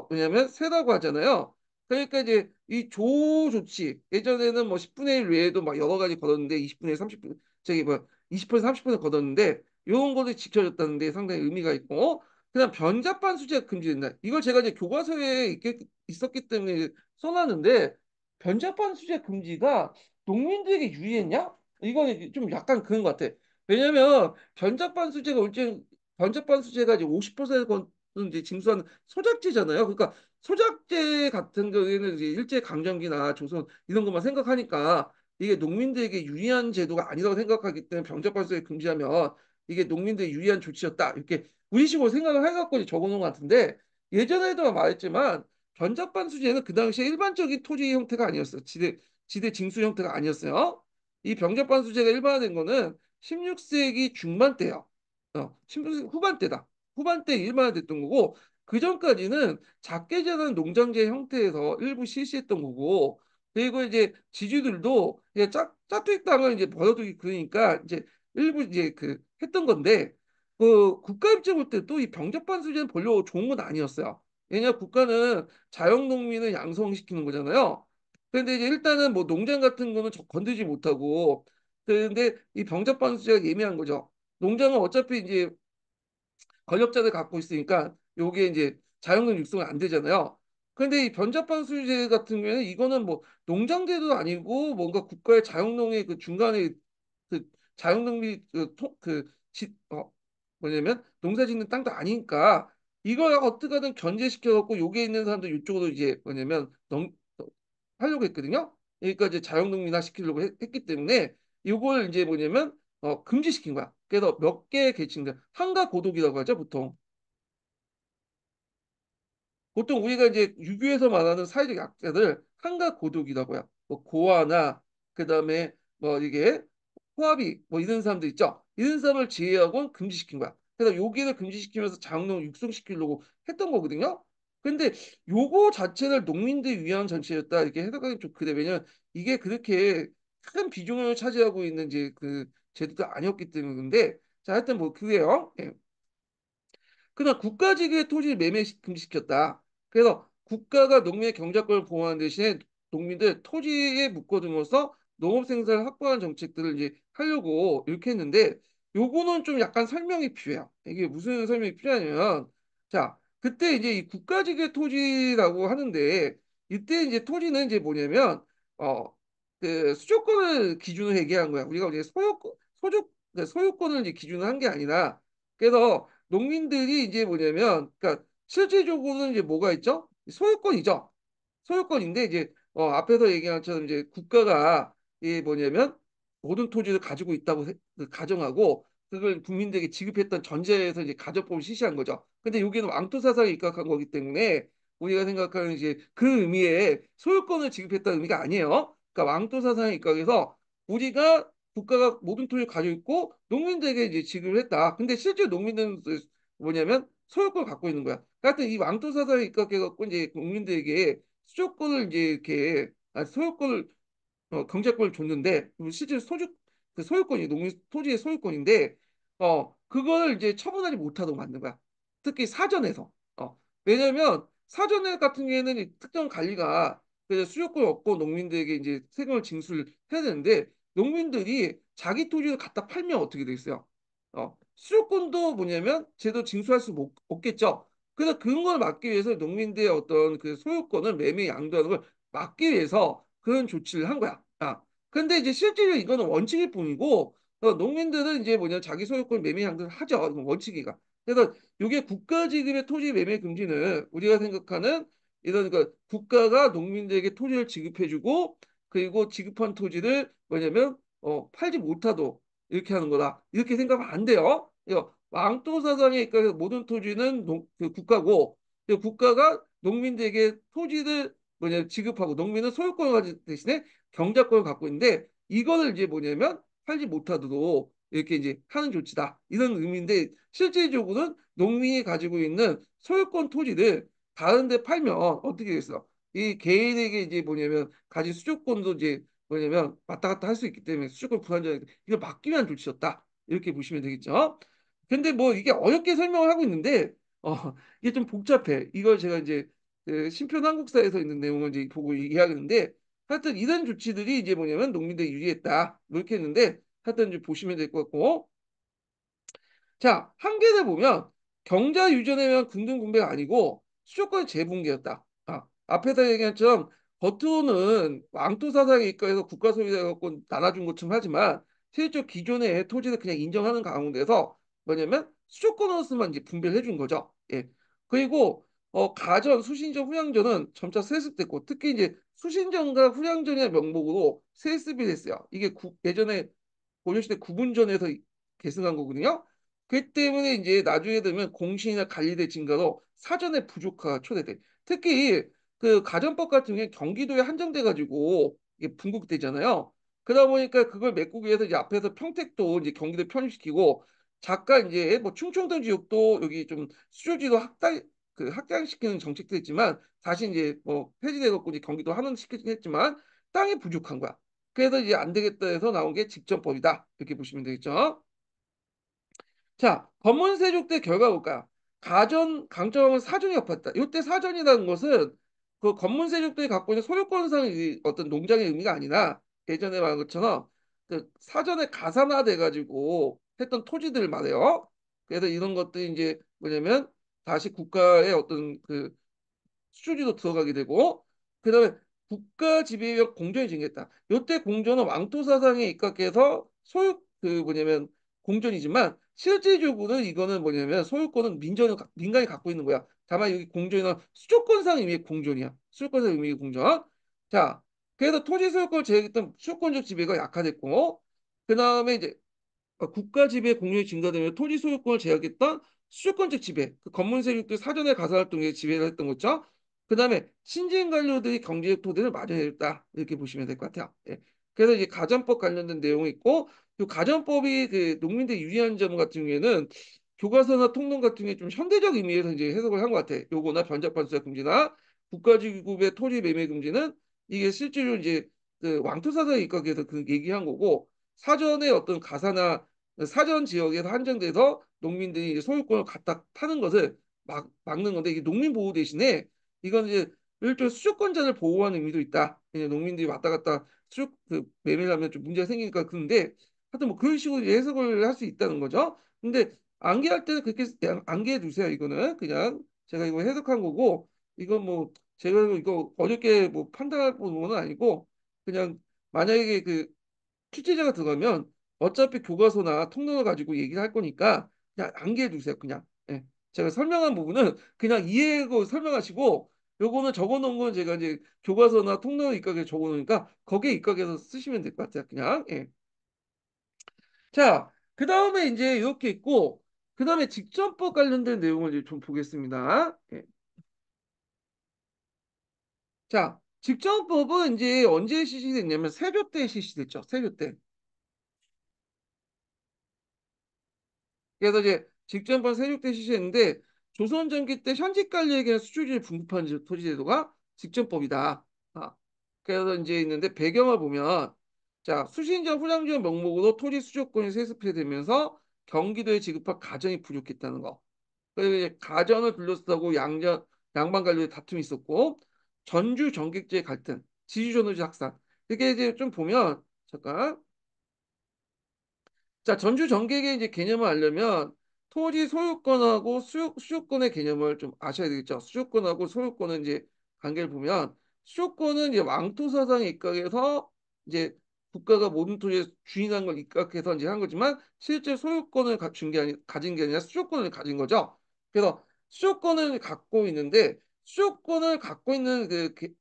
왜냐면 세라고 하잖아요. 그러니까 이제 이 조 조치 예전에는 뭐 10분의 1 외에도 막 여러 가지 걷었는데 20분의 1, 30분 저기 뭐 20% 30% 걷었는데 이런 것들이 지켜졌다는 데 상당히 의미가 있고 그다음 변자반 수재가 금지된다. 이걸 제가 이제 교과서에 있었기 때문에 써놨는데 변자반 수재 금지가 농민들에게 유리했냐? 이건 좀 약간 그런 것 같아. 왜냐면 변자반 수재가 이제 50% 이제 징수하는 소작제잖아요. 그러니까 소작제 같은 경우에는 이제 일제 강점기나 조선 이런 것만 생각하니까 이게 농민들에게 유리한 제도가 아니라고 생각하기 때문에 병작발소에 금지하면 이게 농민들에 유리한 조치였다. 이렇게 우리식으로 생각을 해갖고 이제 적어놓은 것 같은데 예전에도 말했지만 병작반수제는 그 당시에 일반적인 토지 형태가 아니었어요. 지대 징수 형태가 아니었어요. 이 병작반수제가 일반화된 거는 16세기 중반 때요. 16세기 후반 때다. 후반때 일반화됐던 거고 그 전까지는 작게 자란 농장제 형태에서 일부 실시했던 거고 그리고 이제 지주들도 그냥 짜투리 땅을 이제 벌어두기 그러니까 이제 일부 이제 그 했던 건데 그 국가 입장 볼 때 또 이 병접반 수준은 별로 좋은 건 아니었어요. 왜냐 국가는 자영농민을 양성시키는 거잖아요. 그런데 이제 일단은 뭐 농장 같은 거는 건드지 못하고 그런데 이 병접반 수제가 예민한 거죠. 농장은 어차피 이제 권력자들 갖고 있으니까 요게 이제 자연은 육성이 안 되잖아요. 그런데 이 변자판수제 같은 경우에는 이거는 뭐 농장제도 아니고 뭔가 국가의 자영농의 그 중간에 그 자영농이 뭐냐면 농사 짓는 땅도 아니니까 이걸 어떻게든 견제시켜 갖고 요게 있는 사람들 이쪽으로 이제 뭐냐면 하려고 했거든요. 그러니까 이제 자영농민화 시키려고 기 때문에 이걸 이제 뭐냐면 금지시킨 거야. 그래서 몇 개의 계층들 한가 고독이라고 하죠 보통. 보통 우리가 이제 유교에서 말하는 사회적 약자들 한가 고독이라고 해요. 뭐 고아나 그다음에 뭐 이게 호합이 뭐 이런 사람들 있죠. 이런 사람을 제외하고 금지시킨 거야. 그래서 여기를 금지시키면서 장농 육성시키려고 했던 거거든요. 근데 요거 자체를 농민들 위한 정책이었다 이렇게 해석하기 좀 그래. 왜냐면 이게 그렇게 큰 비중을 차지하고 있는 이제 그 제도가 아니었기 때문인데 자 하여튼 뭐 그게요. 예. 그러나 국가직의 토지를 매매 금지시켰다. 그래서 국가가 농민의 경작권을 보호하는 대신에 농민들 토지에 묶어둠으로써 농업 생산을 확보하는 정책들을 이제 하려고 이렇게 했는데 요거는 좀 약간 설명이 필요해요. 이게 무슨 설명이 필요하냐면 자 그때 이제 이 국가직의 토지라고 하는데 이때 이제 토지는 이제 뭐냐면 그 수조권을 기준으로 얘기한 거야. 우리가 이제 소유권을 이제 기준으로 한 게 아니라 그래서 농민들이 이제 뭐냐면, 그러니까 실질적으로는 이제 뭐가 있죠? 소유권이죠. 소유권인데 이제 앞에서 얘기한 것처럼 이제 국가가 이 뭐냐면 모든 토지를 가지고 있다고 그 가정하고 그걸 국민들에게 지급했던 전제에서 이제 가족법을 실시한 거죠. 근데 여기는 왕토 사상에 입각한 거기 때문에 우리가 생각하는 이제 그 의미의 소유권을 지급했다는 의미가 아니에요. 그러니까 왕토 사상에 입각해서 우리가 국가가 모든 토지를 가지고 있고 농민들에게 이제 지급을 했다. 근데 실제 농민들은 뭐냐면 소유권을 갖고 있는 거야. 하여튼 이 왕토 사상에 입각해갖고 이제 국민들에게 수조권을 이제 이렇게 소유권을 경제권을 줬는데 실제 그 소유권이 농민 토지의 소유권인데 그걸 이제 처분하지 못하도록 만든 거야. 특히 사전에서 왜냐면 사전에 같은 경우에는 이 특정 관리가 그 수요권이 없고 농민들에게 이제 세금을 징수를 해야 되는데 농민들이 자기 토지를 갖다 팔면 어떻게 되겠어요? 수요권도 뭐냐면 제도 징수할 수 없겠죠. 그래서 그런 걸 막기 위해서 농민들의 어떤 그 소유권을 매매 양도하는 걸 막기 위해서 그런 조치를 한 거야. 근데 이제 실제로 이거는 원칙일 뿐이고 농민들은 이제 뭐냐 자기 소유권 매매 양도를 하죠. 이건 원칙이가. 그래서 이게 국가 지급의 토지 매매 금지는 우리가 생각하는 이런 그 국가가 농민들에게 토지를 지급해주고 그리고 지급한 토지를 뭐냐면 팔지 못하도록 이렇게 하는 거다. 이렇게 생각하면 안 돼요. 이거 왕도 사상에 있어서 모든 토지는 그 국가고 국가가 농민들에게 토지를 뭐냐 지급하고 농민은 소유권을 가진 대신에 경작권을 갖고 있는데 이거를 이제 뭐냐면 팔지 못하도록 이렇게 이제 하는 조치다. 이런 의미인데 실질적으로는 농민이 가지고 있는 소유권 토지를 다른 데 팔면 어떻게 되겠어? 이 개인에게 이제 뭐냐면 가진 수조권도 이제 뭐냐면 왔다 갔다 할 수 있기 때문에 수조권 불안정해 이걸 막기 위한 조치였다. 이렇게 보시면 되겠죠. 근데 뭐 이게 어렵게 설명을 하고 있는데 이게 좀 복잡해. 이걸 제가 이제 그 신편 한국사에서 있는 내용을 이제 보고 이야기하는데 하여튼 이런 조치들이 이제 뭐냐면 농민들이 유리했다. 뭐 이렇게 했는데 하여튼 이제 보시면 될 것 같고 자, 한계를 보면 경자 유전에 의한 군등군배가 아니고 수조권의 재분계였다. 앞에서 얘기한 것처럼 겉으로는 왕토 사상에 입각해서 국가 소유자 갖고 나눠준 것처럼 하지만 실제 기존의 토지를 그냥 인정하는 가운데서 뭐냐면 수조권으로서만 이제 분배를 해준 거죠. 예. 그리고 가전, 수신전, 후량전은 점차 세습됐고 특히 이제 수신전과 후량전의 명목으로 세습이 됐어요. 이게 예전에 고려시대 구분전에서 계승한 거거든요. 그 때문에 이제 나중에 되면 공신이나 관리대 증가로 사전의 부족화가 초래돼. 특히 그 가전법 같은 게 경기도에 한정돼 가지고 이게 분국되잖아요. 그러다 보니까 그걸 메꾸기 위해서 이제 앞에서 평택도 이제 경기도 편입시키고 잠깐 이제 뭐 충청도 지역도 여기 좀 수조지도 확장시키는 정책도 있지만 다시 이제 뭐 폐지돼갖고 이제 경기도 하원시키긴 했지만 땅이 부족한 거야. 그래서 이제 안 되겠다 해서 나온 게 직전법이다. 이렇게 보시면 되겠죠. 자, 검문세족 때 결과 볼까요? 가전 강점은 사전이 엎었다. 이때 사전이라는 것은 그 검문세족 때 갖고 있는 소유권상의 어떤 농장의 의미가 아니라 예전에 말한 것처럼 그 사전에 가산화돼 가지고 했던 토지들을 말해요. 그래서 이런 것들이 이제 뭐냐면 다시 국가의 어떤 그 수주지도 들어가게 되고 그다음에 국가 지배력 공정이 생겼다. 이때 공정은 왕토 사상에 입각해서 소유 그 뭐냐면 공존이지만 실질적으로 이거는 뭐냐면 소유권은 민간이 갖고 있는 거야. 다만 여기 공존은 수조권상 의미의 공존이야. 수조권상 의미의 공존. 자, 그래서 토지 소유권을 제외했던 수요권적 지배가 약화됐고 그다음에 이제 국가 지배 공률이 증가되면 토지 소유권을 제약했던 수요권적 지배, 그 검문 세력들 사전에 가사 활동에 지배를 했던 거죠. 그다음에 신진 관료들이 경제적 토대를 마련했다 이렇게 보시면 될 것 같아요. 예. 그래서 이제 가전법 관련된 내용이 있고 그 가전법이 그 농민들 유리한 점 같은 경우에는 교과서나 통론 같은 게 좀 현대적 의미에서 이제 해석을 한 것 같아. 요거나 변작관수자 금지나 국가지급의 토지 매매 금지는 이게 실제로 이제 그 왕토사상에 입각해서 그 얘기한 거고 사전에 어떤 가사나 사전 지역에서 한정돼서 농민들이 이제 소유권을 갖다 타는 것을 막는 건데 이게 농민 보호 대신에 이건 이제 일종의 수조권자를 보호하는 의미도 있다. 그냥 농민들이 왔다 갔다 수조 매매를 하면 좀 문제가 생기니까 그런데 하여튼 뭐 그런 식으로 해석을 할 수 있다는 거죠. 근데 암기할 때는 그렇게 암기해 두세요. 이거는 그냥 제가 이거 해석한 거고 이건 뭐 제가 이거 어저께 뭐 판단할 부분은 아니고 그냥 만약에 그 취재자가 들어가면 어차피 교과서나 통론을 가지고 얘기를 할 거니까 그냥 암기해 두세요. 그냥. 예. 제가 설명한 부분은 그냥 이해하고 설명하시고 요거는 적어 놓은 건 제가 이제 교과서나 통론 입각에 적어 놓으니까 거기에 입각해서 쓰시면 될 것 같아요. 그냥. 예. 자, 그다음에 이제 이렇게 있고 그다음에 직전법 관련된 내용을 이제 좀 보겠습니다. 예. 자, 직전법은 이제 언제 실시됐냐면 세조 때 실시됐죠. 세조 때. 그래서 이제 직전번 세종대 시시했는데 조선 전기 때 현직 관리에게는 수주지를 분급한 토지제도가 직전법이다. 아, 그래서 이제 있는데 배경을 보면 자 수신전 후량지원 명목으로 토지 수조권이 세습되면서 경기도에 지급할 가전이 부족했다는 거. 그리고 이제 가전을 둘러싸고 양반 관리의 다툼이 있었고 전주 전객제의 갈등, 지주전우지 학살. 이게 이제 좀 보면 잠깐 자, 전주 전객의 이제 개념을 알려면 토지 소유권하고 수요권의 개념을 좀 아셔야 되겠죠. 수요권하고 소유권은 이제 관계를 보면 수요권은 이제 왕토 사상에 입각해서 이제 국가가 모든 토지에 주인한 걸 입각해서 이제 한 거지만 실제 소유권을 가진 게 아니라 수요권을 가진 거죠. 그래서 수요권을 갖고 있는데 수요권을 갖고 있는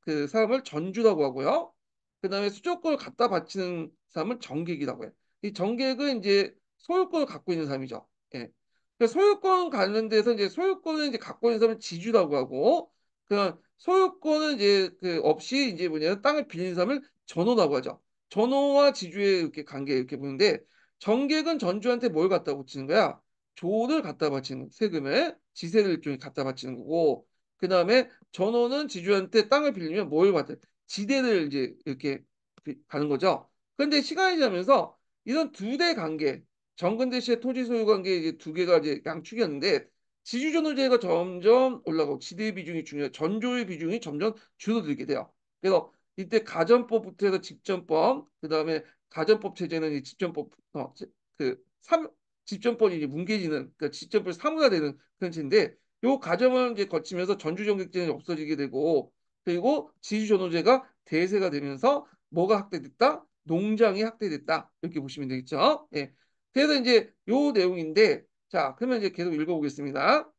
그 사람을 전주라고 하고요. 그다음에 수요권을 갖다 바치는 사람을 정객이라고 해요. 이 정객은 이제 소유권을 갖고 있는 사람이죠. 예. 소유권 관련돼서 이제 소유권을 이제 갖고 있는 사람은 지주라고 하고, 그 소유권은 이제 그 없이 이제 뭐냐면 땅을 빌린 사람을 전호라고 하죠. 전호와 지주의 이렇게 관계 이렇게 보는데 정객은 전주한테 뭘 갖다 바치는 거야? 조를 갖다 바치는 세금을 지세를 일종의 갖다 바치는 거고, 그 다음에 전호는 지주한테 땅을 빌리면 뭘 받아? 지대를 이제 이렇게 가는 거죠. 그런데 시간이 지나면서 이런 두 대 관계, 정근대 씨의 토지 소유 관계 이제 두 개가 이제 양축이었는데 지주전호제가 점점 올라가고 지대 비중이 중요, 전조의 비중이 점점 줄어들게 돼요. 그래서 이때 가전법부터 해서 직전법, 그 다음에 가전법 체제는 이 직전법, 그 삼, 직전법이 이제 뭉개지는, 그 직전법이 사무화되는 그런 체인데, 요 과정을 이제 거치면서 전주정객제는 없어지게 되고, 그리고 지주전호제가 대세가 되면서 뭐가 확대됐다? 농장이 확대됐다. 이렇게 보시면 되겠죠. 예. 그래서 이제 요 내용인데, 자, 그러면 이제 계속 읽어보겠습니다.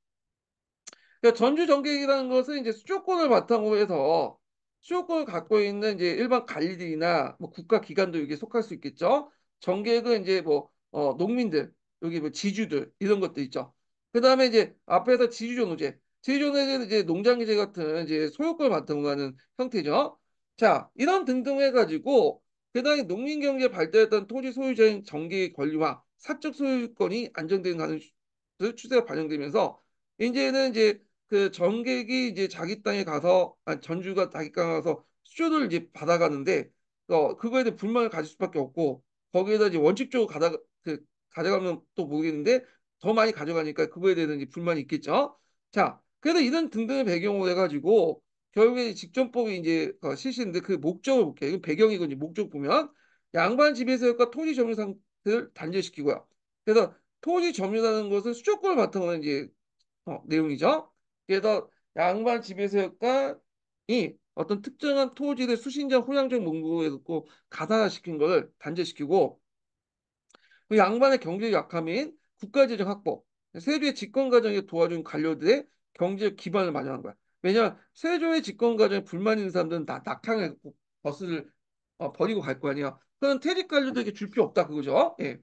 그러니까 전주 정객이라는 것은 이제 수조권을 바탕으로 해서 수조권을 갖고 있는 이제 일반 관리들이나 뭐 국가 기관도 여기에 속할 수 있겠죠. 정객은 이제 뭐 농민들, 여기 뭐 지주들 이런 것도 있죠. 그다음에 이제 앞에서 지주존호제, 지주존호제는 이제 농장기재 같은 이제 소유권을 바탕으로 하는 형태죠. 자, 이런 등등 해가지고 그다음에 농민 경제 발달했던 토지 소유자인 정객의 권리와 사적 소유권이 안정되는 가는 추세가 반영되면서 이제는 이제 그 정객이 이제 자기 땅에 가서 전주가 자기 땅에 가서 수조를 이제 받아가는데 그거에 대해 불만을 가질 수밖에 없고 거기에다 이제 원칙적으로 가져가면 또 모르겠는데 더 많이 가져가니까 그거에 대해서 이제 불만이 있겠죠. 자, 그래서 이런 등등의 배경으로 해가지고 결국에 직전법이 이제 실시했는데 그 목적을 볼게요. 이건 배경이고 이제 목적 보면 양반 지배세력과 토지 점유 상태를 단절시키고요. 그래서 토지 점유라는 것은 수조권을 바탕으로 한 이제 내용이죠. 그래서 양반 지배세력과 이 어떤 특정한 토지를 수신자 호량적 문구에 놓고 가산화시킨 것을 단절시키고 그 양반의 경제적 약함인 국가재정 확보, 세조의 집권 과정에 도와준 관료들의 경제적 기반을 마련한 거야. 왜냐하면 세조의 집권 과정에 불만 있는 사람들은 다 낙향해 버스를 버리고 갈 거 아니야. 그런 퇴직 관료들에게 줄 필요 없다 그거죠. 예.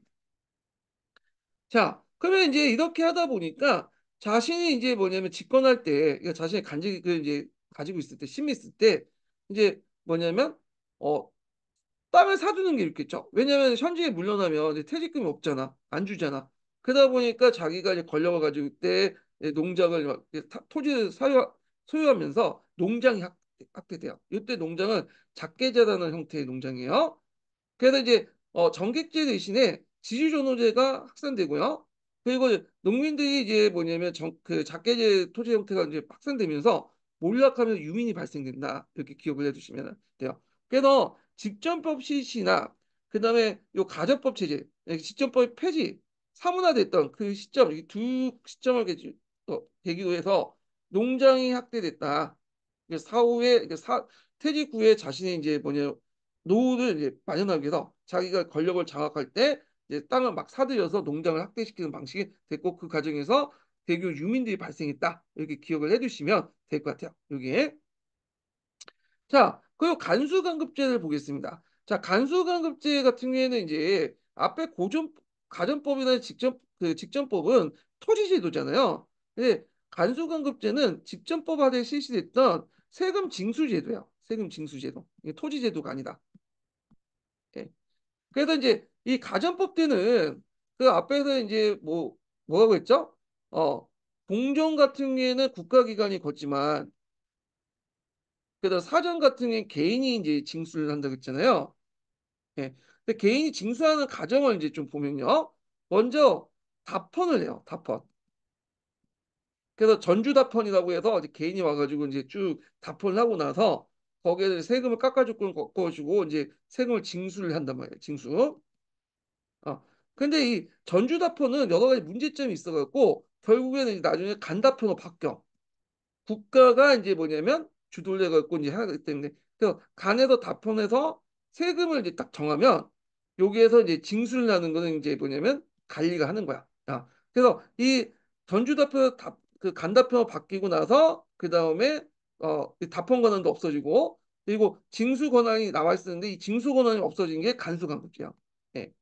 자, 그러면 이제 이렇게 하다 보니까 자신이 이제 뭐냐면 집권할 때, 그러니까 자신의 간직을 이제 가지고 있을 때, 힘이 있을 때, 이제 뭐냐면, 어, 땅을 사두는 게 있겠죠. 왜냐하면 현직에 물러나면 이제 퇴직금이 없잖아. 안 주잖아. 그러다 보니까 자기가 이제 권력을 가지고 있대 농장을 토지를 소유하면서 농장이 확대돼요. 이때 농장은 작게 자라는 형태의 농장이에요. 그래서 이제 정객제 대신에 지주존호제가 확산되고요. 그리고 농민들이 이제 뭐냐면 그 작계제 토지 형태가 이제 확산되면서 몰락하면서 유민이 발생된다. 이렇게 기억을 해두시면 돼요. 그래서 집전법 실시나 그다음에 요 가전법 체제, 집전법 폐지, 사문화됐던 그 시점, 이 두 시점을 계기로 해서 농장이 확대됐다. 사후에 퇴직 후에 자신이 이제 뭐냐 노후를 이제 마련하기 위해서 자기가 권력을 장악할 때 이제 땅을 막 사들여서 농장을 확대시키는 방식이 됐고 그 과정에서 대규 유민들이 발생했다 이렇게 기억을 해두시면 될 것 같아요. 여기에 자 그리고 간수간급제를 보겠습니다. 자 간수간급제 같은 경우에는 이제 앞에 고전 가전법이나 직전법은 토지제도잖아요. 근데 간수간급제는 직전법 아래 실시됐던 세금 징수제도예요. 세금 징수제도. 이게 토지제도가 아니다. 예. 그래서 이제 이 가전법 때는 그 앞에서 이제 뭐라고 했죠? 공정 같은 경우에는 국가기관이 걷지만 그래도 사전 같은 경우에 개인이 이제 징수를 한다고 했잖아요. 예. 근데 개인이 징수하는 과정을 이제 좀 보면요. 먼저 답헌을 해요. 답헌. 그래서 전주답헌이라고 해서 이제 개인이 와가지고 이제 쭉 답헌을 하고 나서 거기에 세금을 깎아주고 이제 세금을 징수를 한단 말이에요. 징수. 어. 근데 이 전주다표는 여러 가지 문제점이 있어갖고 결국에는 이제 나중에 간다표로 바뀌어. 국가가 이제 뭐냐면 주도를 해갖고 이제 하기 때문에 그래서 간에서 다폰에서 세금을 이제 딱 정하면 여기에서 이제 징수를 하는 거는 이제 뭐냐면 관리가 하는 거야. 그래서 이 전주다표 그 간다표 바뀌고 나서 그 다음에 이 다폰 권한도 없어지고 그리고 징수 권한이 나와 있었는데 이 징수 권한이 없어진 게 간수강급제야. 예.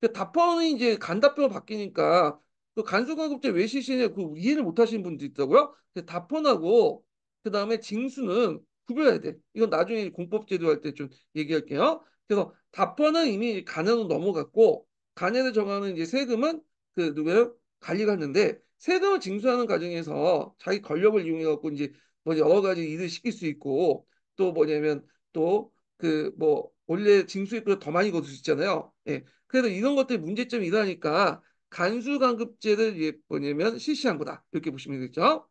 그 답변이 이제 간답변으로 바뀌니까 그 간수간급제 왜 실시냐 그 이해를 못 하시는 분도 있더라고요. 답변하고 그 다음에 징수는 구별해야 돼. 이건 나중에 공법제도 할 때 좀 얘기할게요. 그래서 답변은 이미 간으로 넘어갔고 간에서 정하는 이제 세금은 그 누구예요? 관리가 하는데 세금을 징수하는 과정에서 자기 권력을 이용해 갖고 이제 뭐 여러 가지 일을 시킬 수 있고 또 뭐냐면 또 그 뭐 원래 징수액보다 더 많이 거둘 수 있잖아요. 예. 그래서 이런 것들이 문제점이 일어나니까 간수간급제를 이게 뭐냐면 실시한 거다. 이렇게 보시면 되겠죠.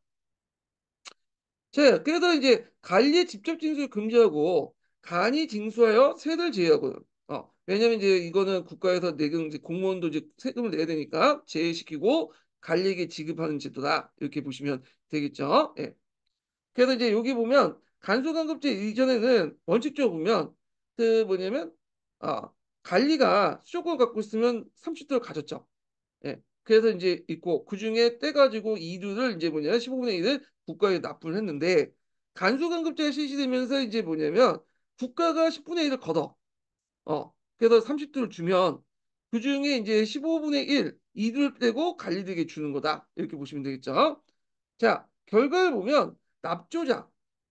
자, 그래서 이제 관리의 직접 징수를 금지하고 간이 징수하여 세를 제외하고 왜냐면 이제 이거는 국가에서 내는 이제 공무원도 이제 세금을 내야 되니까 제외시키고 관리에게 지급하는 제도다. 이렇게 보시면 되겠죠. 예. 그래서 이제 여기 보면 간소간급제 이전에는 원칙적으로 보면 그 뭐냐면 아 관리가 수조권을 갖고 있으면 30도를 가졌죠. 예. 그래서 이제 있고 그중에 떼가지고 이두를 이제 뭐냐 15분의 1을 국가에 납부를 했는데 간수간급제가 실시되면서 이제 뭐냐면 국가가 10분의 1을 걷어. 그래서 30두를 주면 그중에 이제 15분의 1 이두를 떼고 관리들에게 주는 거다. 이렇게 보시면 되겠죠. 자, 결과를 보면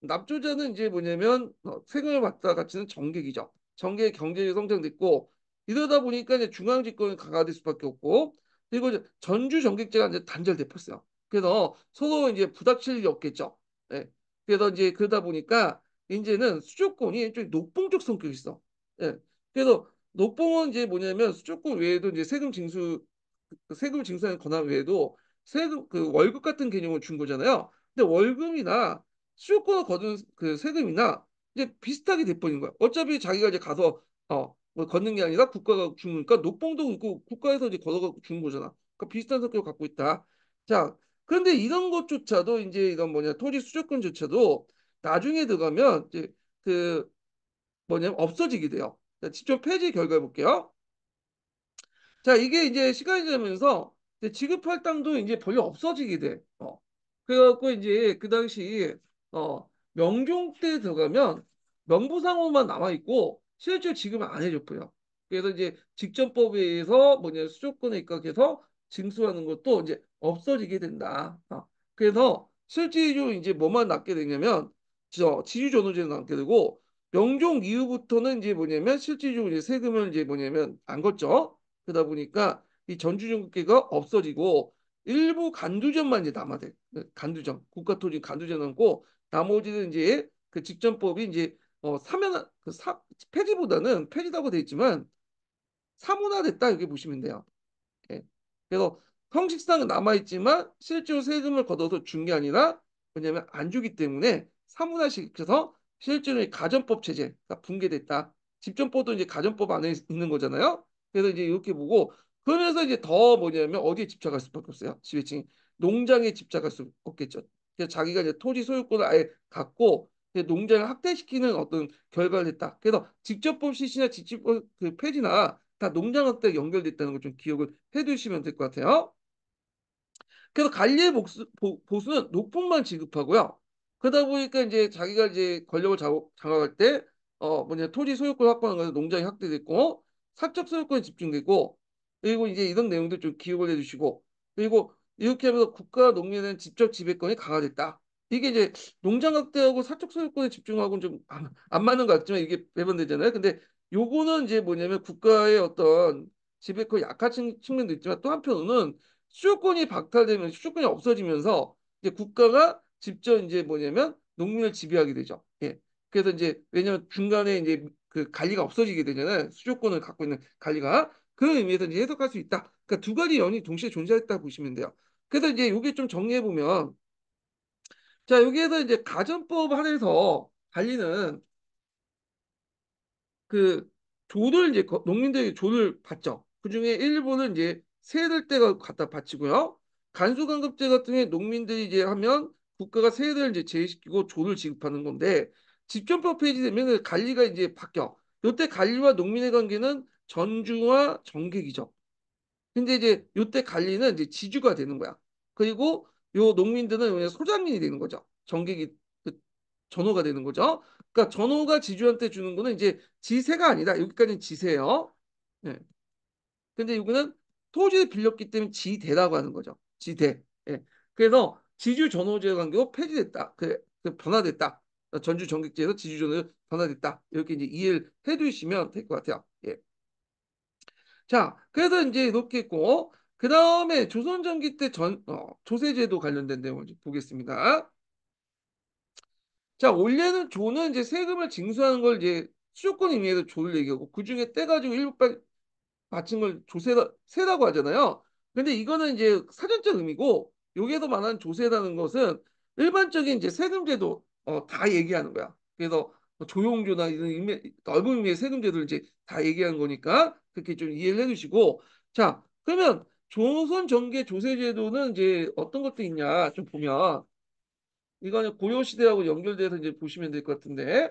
납조자는 이제 뭐냐면 세금을 받다 가치는 정객이죠. 정객의 경제력이 성장됐고 이러다 보니까 이제 중앙 집권이 강화될 수밖에 없고 그리고 이제 전주 정객제가 이제 단절돼 버렸어요. 그래서 서로 이제 부닥칠 일이 없겠죠. 예. 그래서 이제 그러다 보니까 이제는 수조권이 좀 녹봉적 성격이 있어. 예. 그래서 녹봉은 이제 뭐냐면 수조권 외에도 이제 세금 징수하는 권한 외에도 세금 그 월급 같은 개념을 준 거잖아요. 근데 월급이나 수요권을 거둔 그 세금이나 이제 비슷하게 돼버린 거야. 어차피 자기가 이제 가서 뭐 걷는 게 아니라 국가가 준 거니까 녹봉도 있고 국가에서 이제 걷어가 준 거잖아. 그러니까 비슷한 성격을 갖고 있다. 자, 그런데 이런 것조차도 이제 이런 뭐냐 토지 수조권조차도 나중에 들어가면 이제 그 뭐냐면 없어지게 돼요. 자, 직접 폐지 결과 볼게요. 자, 이게 이제 시간이 지나면서 이제 지급할당도 이제 별로 없어지게 돼. 그래갖고 이제 그 당시 명종 때 들어가면 명부상호만 남아 있고 실제 지급을 안 해줬고요. 그래서 이제 직전법에 의해서 뭐냐 수조권에 입각해서 징수하는 것도 이제 없어지게 된다. 그래서 실제로 이제 뭐만 남게 되냐면 지주전호제는 남게 되고 명종 이후부터는 이제 뭐냐면 실질적으로 이제 세금을 이제 뭐냐면 안 걷죠. 그러다 보니까 이 전주전국계가 없어지고 일부 간두전만 이제 남아돼. 간두전, 국가토지 간두전 남고 나머지는 이제 그 직전법이 이제 사면 폐지보다는 폐지라고 돼 있지만 사문화됐다 이렇게 보시면 돼요. 예. 그래서 형식상은 남아있지만 실제로 세금을 걷어서 준 게 아니라 왜냐하면 안 주기 때문에 사문화시켜서 실제로 이 가전법 체제가 붕괴됐다. 집전법도 이제 가전법 안에 있는 거잖아요. 그래서 이제 이렇게 보고 그러면서 이제 더 뭐냐면 어디에 집착할 수밖에 없어요. 지배층이 농장에 집착할 수 없겠죠. 그래서 자기가 이제 토지 소유권을 아예 갖고 이제 농장을 확대시키는 어떤 결과를 했다. 그래서 직접법 실시나 직접법 그 폐지나 다 농장 확대 연결됐다는 걸 좀 기억을 해두시면 될 것 같아요. 그래서 관리의 보수는 높음만 지급하고요. 그러다 보니까 이제 자기가 이제 권력을 장악할 때 뭐냐 토지 소유권 확보하는 것에 농장이 확대됐고 사적 소유권이 집중되고 그리고 이제 이런 내용들 좀 기억을 해주시고 그리고 이렇게 하면서 국가 농민은 직접 지배권이 강화됐다. 이게 이제 농장 확대하고 사적 소유권에 집중하고는 좀 안 맞는 것 같지만 이게 배분되잖아요. 근데 요거는 이제 뭐냐면 국가의 어떤 지배권 약한 측면도 있지만 또 한편으로는 수요권이 박탈되면 수요권이 없어지면서 이제 국가가 직접 이제 뭐냐면 농민을 지배하게 되죠. 예. 그래서 이제 왜냐면 중간에 이제 그 관리가 없어지게 되잖아요. 수요권을 갖고 있는 관리가 그런 의미에서 이제 해석할 수 있다. 그러니까 두 가지 연이 동시에 존재했다 보시면 돼요. 그래서 이제 이게 좀 정리해 보면 자 여기에서 이제 가전법 한에서 관리는 그 조를 이제 농민들에게 조를 받죠. 그중에 일부는 이제 세를 때가 갖다 바치고요. 간수간급제 같은 경우에 농민들이 이제 하면 국가가 세를 이제 제외시키고 조를 지급하는 건데 집정법 폐지되면 관리가 이제 바뀌어. 이때 관리와 농민의 관계는 전주와 정객이죠. 근데 이제 이때 관리는 이제 지주가 되는 거야. 그리고 요 농민들은 그냥 소장민이 되는 거죠. 정객이 그 전호가 되는 거죠. 그러니까 전호가 지주한테 주는 거는 이제 지세가 아니다. 여기까지는 지세예요. 네. 근데 여기는 토지를 빌렸기 때문에 지대라고 하는 거죠. 지대. 예. 그래서 지주 전호제 관계가 폐지됐다. 그 변화됐다. 전주 정객제에서 지주 전호 변화됐다. 이렇게 이제 이해를 해두시면 될 것 같아요. 예. 자, 그래서 이제 이렇게 있고, 그 다음에 조선 전기 때 조세제도 관련된 내용을 좀 보겠습니다. 자, 원래는 조는 이제 세금을 징수하는 걸 이제 수조권 의미에서 조를 얘기하고, 그 중에 떼가지고 일부 바친 걸 세라고 하잖아요. 근데 이거는 이제 사전적 의미고, 여기에서 말하는 조세라는 것은 일반적인 이제 세금제도 다 얘기하는 거야. 그래서 뭐 조용조나 이런 넓은 의미의 세금제도를 이제 다 얘기하는 거니까 그렇게 좀 이해를 해주시고, 자, 그러면 조선 정계 조세제도는 이제 어떤 것도 있냐 좀 보면 이거는 고려 시대하고 연결돼서 이제 보시면 될 것 같은데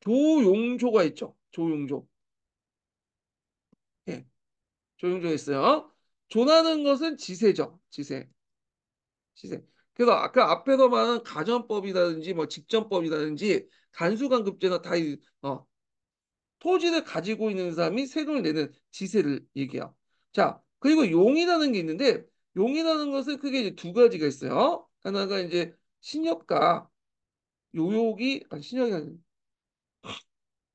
조용조가 있죠. 조용조. 예, 조용조가 있어요. 조나는 것은 지세죠. 지세. 지세. 그래서 아까 앞에서 말한 가전법이라든지 뭐 직전법이라든지 간수간급제나 다 토지를 가지고 있는 사람이 세금을 내는 지세를 얘기해요. 자, 그리고 용이라는 게 있는데 용이라는 것은 크게 이제 두 가지가 있어요. 하나가 이제 신여가, 요요기, 아니 신여가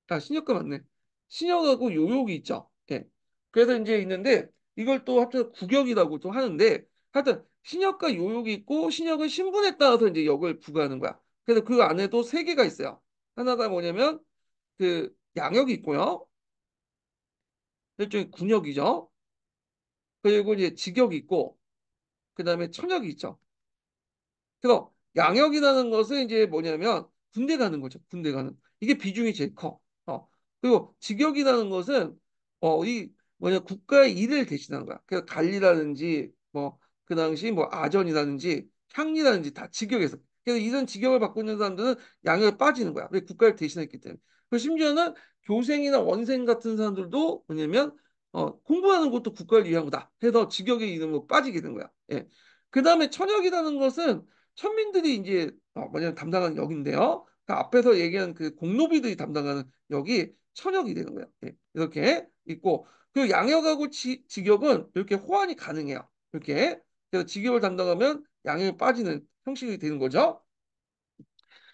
아니 신여가 맞네. 신여가고 요요기 있죠. 예. 그래서 이제 있는데 이걸 또 합쳐서 구격이라고 또 하는데 하여튼 신여가 요요기 있고 신여가 신분에 따라서 이제 역을 부과하는 거야. 그래서 그 안에도 세 개가 있어요. 하나가 뭐냐면 그 양역이 있고요. 일종의 군역이죠. 그리고 이제 직역이 있고 그다음에 천역이 있죠. 그래서 양역이라는 것은 이제 뭐냐면 군대 가는 거죠. 군대 가는. 이게 비중이 제일 커. 그리고 직역이라는 것은 이 뭐냐 국가의 일을 대신하는 거야. 그래서 관리라든지 뭐 그 당시 뭐 아전이라든지 향리라든지 다 직역에서. 그래서 이런 직역을 받고 있는 사람들은 양역에 빠지는 거야. 왜 국가를 대신했기 때문에. 그리고 심지어는 교생이나 원생 같은 사람들도 뭐냐면 공부하는 것도 국가를 위한 거다. 해서 직역의 이름으로 빠지게 된 거야. 예. 그 다음에 천역이라는 것은 천민들이 이제 뭐냐면 담당하는 역인데요. 그 앞에서 얘기한 그 공노비들이 담당하는 역이 천역이 되는 거예요. 예, 이렇게 있고 그 양역하고 직역은 이렇게 호환이 가능해요. 이렇게 그래서 직역을 담당하면 양역이 빠지는 형식이 되는 거죠.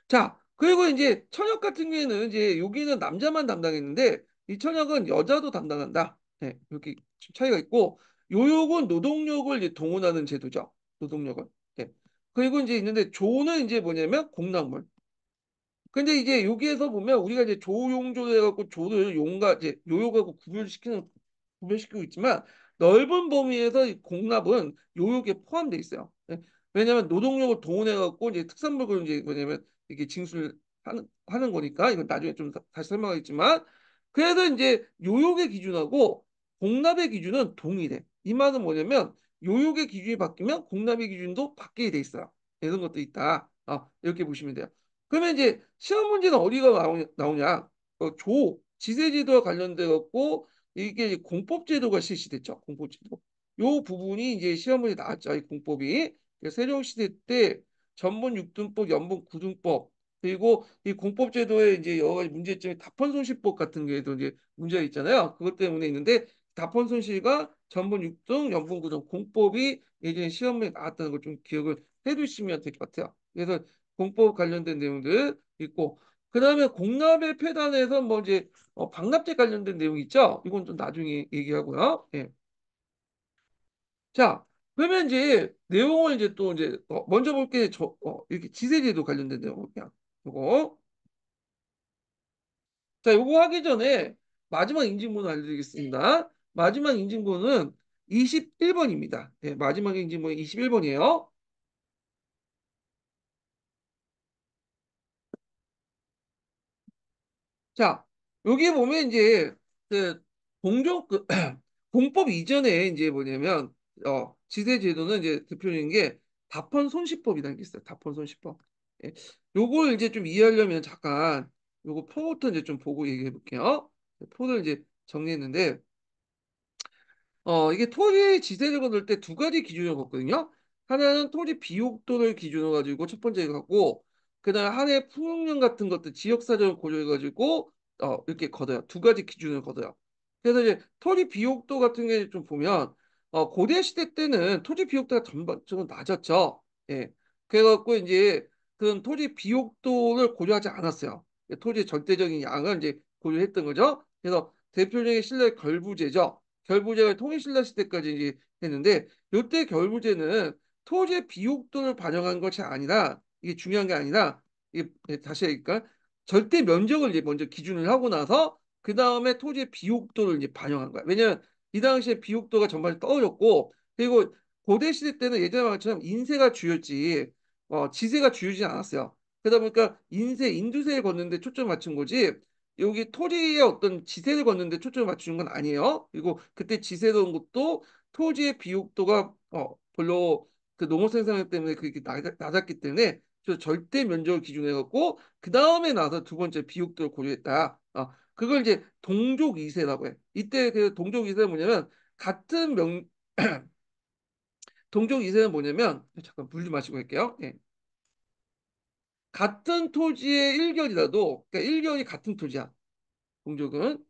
자, 그리고 이제 천역 같은 경우에는 이제 여기는 남자만 담당했는데 이 천역은 여자도 담당한다. 네, 이렇게 차이가 있고 요역은 노동력을 이제 동원하는 제도죠. 노동력을. 네. 그리고 이제 있는데 조는 이제 뭐냐면 공락물. 근데 이제 여기에서 보면 우리가 이제 조용조로 해갖고 조를 용과 이제 요역하고 구별시키고 있지만 넓은 범위에서 이 공납은 요역에 포함되어 있어요. 네. 왜냐하면 노동력을 동원해갖고 이제 특산물을 이제 뭐냐면 이렇게 하는 거니까 이건 나중에 좀 다시 설명하겠지만 그래서 이제 요역의 기준하고 공납의 기준은 동일해. 이 말은 뭐냐면 요역의 기준이 바뀌면 공납의 기준도 바뀌게 돼 있어요. 이런 것도 있다. 이렇게 보시면 돼요. 그러면 이제 시험 문제는 어디가 나오냐? 지세제도와 관련돼 갖고 이게 이제 공법제도가 실시됐죠. 공법제도. 요 부분이 이제 시험 문제 나왔죠. 이 공법이 세종시대 때 전분 6등법, 연분 9등법 그리고 이 공법제도에 이제 여러 가지 문제점이 답헌손실법 같은 게도 이제 문제가 있잖아요. 그것 때문에 있는데 답헌손실과 전분 6등, 연분 9등 공법이 예전에 시험에 나왔다는 걸 좀 기억을 해두시면 될 것 같아요. 그래서 공법 관련된 내용들 있고 그다음에 공납의 폐단에서 뭐 이제 방납제 관련된 내용 있죠. 이건 좀 나중에 얘기하고요. 예. 자, 그러면 이제 내용을 이제 또 이제 먼저 볼게 이렇게 지세제도 관련된 내용 볼게요. 요거. 자, 요거 하기 전에 마지막 인증번호 알려드리겠습니다. 마지막 인증번호는 21번입니다. 예, 마지막 인증번호 21번이에요. 자, 여기 보면 이제 그 공정 공법 이전에 이제 뭐냐면 지세 제도는 이제 대표적인 게 답헌 손시법이라는 게 있어요. 답헌 손시법. 예. 요걸 이제 좀 이해하려면 잠깐 요거 표부터 이제 좀 보고 얘기해 볼게요. 표를 이제 정리했는데 이게 토지 지세를 거둘 때 두 가지 기준을 걷거든요. 하나는 토지 비옥도를 기준으로 가지고 첫 번째 갖고 그다음에 한 해 풍년령 같은 것들 지역 사정을 고려해 가지고 이렇게 걷어요. 두 가지 기준을 걷어요. 그래서 이제 토지 비옥도 같은 게 좀 보면 고대 시대 때는 토지 비옥도가 전반적으로 낮았죠. 예. 그래갖고 이제 그런 토지 비옥도를 고려하지 않았어요. 토지의 절대적인 양을 이제 고려했던 거죠. 그래서 대표적인 신라의 결부제죠. 결부제가 통일신라 시대까지 이제 했는데 이때 결부제는 토지의 비옥도를 반영한 것이 아니라 이게 중요한 게 아니라 이게 다시 하니까 절대 면적을 이제 먼저 기준을 하고 나서 그 다음에 토지의 비옥도를 이제 반영한 거야. 왜냐면 이 당시에 비옥도가 전반적으로 떨어졌고 그리고 고대 시대 때는 예전에 말처럼 인세가 주였지 지세가 주요지 않았어요. 그러다 보니까 인두세에 걷는데 초점 맞춘 거지 여기 토지의 어떤 지세를 걷는데 초점을 맞추는 건 아니에요. 그리고 그때 지세를 건 것도 토지의 비옥도가 별로 그 농업 생산력 때문에 그게 낮았기 때문에 저 절대 면적을 기준으로 해갖고 그 다음에 나서 두 번째 비옥도를 고려했다. 그걸 이제 동족 이세라고 해. 이때 그 동족 이세는 뭐냐면 같은 동족 이세는 뭐냐면 잠깐 물 좀 마시고 할게요. 예. 같은 토지의 일견이라도 그러니까 일견이 같은 토지야. 동족은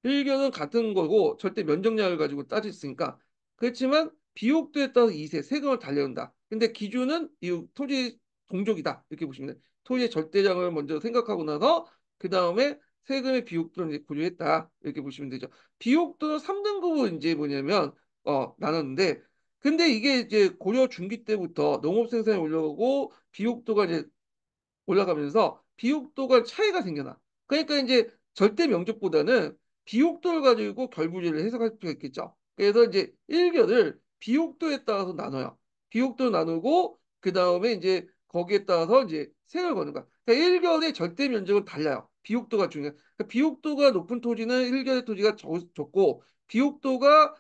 일견은 같은 거고 절대 면적량을 가지고 따졌으니까 그렇지만 비옥도에 따라서 이세 세금을 달려온다. 근데 기준은 이 토지 동족이다 이렇게 보시면 돼요. 토지의 절대량을 먼저 생각하고 나서 그 다음에 세금의 비옥도를 이제 고려했다 이렇게 보시면 되죠. 비옥도는 3등급은 이제 뭐냐면 나눴는데 근데 이게 이제 고려 중기 때부터 농업 생산이 올라오고 비옥도가 이제 올라가면서 비옥도가 차이가 생겨나. 그러니까 이제 절대 명적보다는 비옥도를 가지고 결부지를 해석할 필요가 있겠죠. 그래서 이제 일견을 비옥도에 따라서 나눠요. 비옥도 나누고 그 다음에 이제 거기에 따라서 이제 색을 거는 거야. 그러니까 일견의 절대 면적은 달라요. 비옥도가 중요해. 그러니까 비옥도가 높은 토지는 일견의 토지가 적고 비옥도가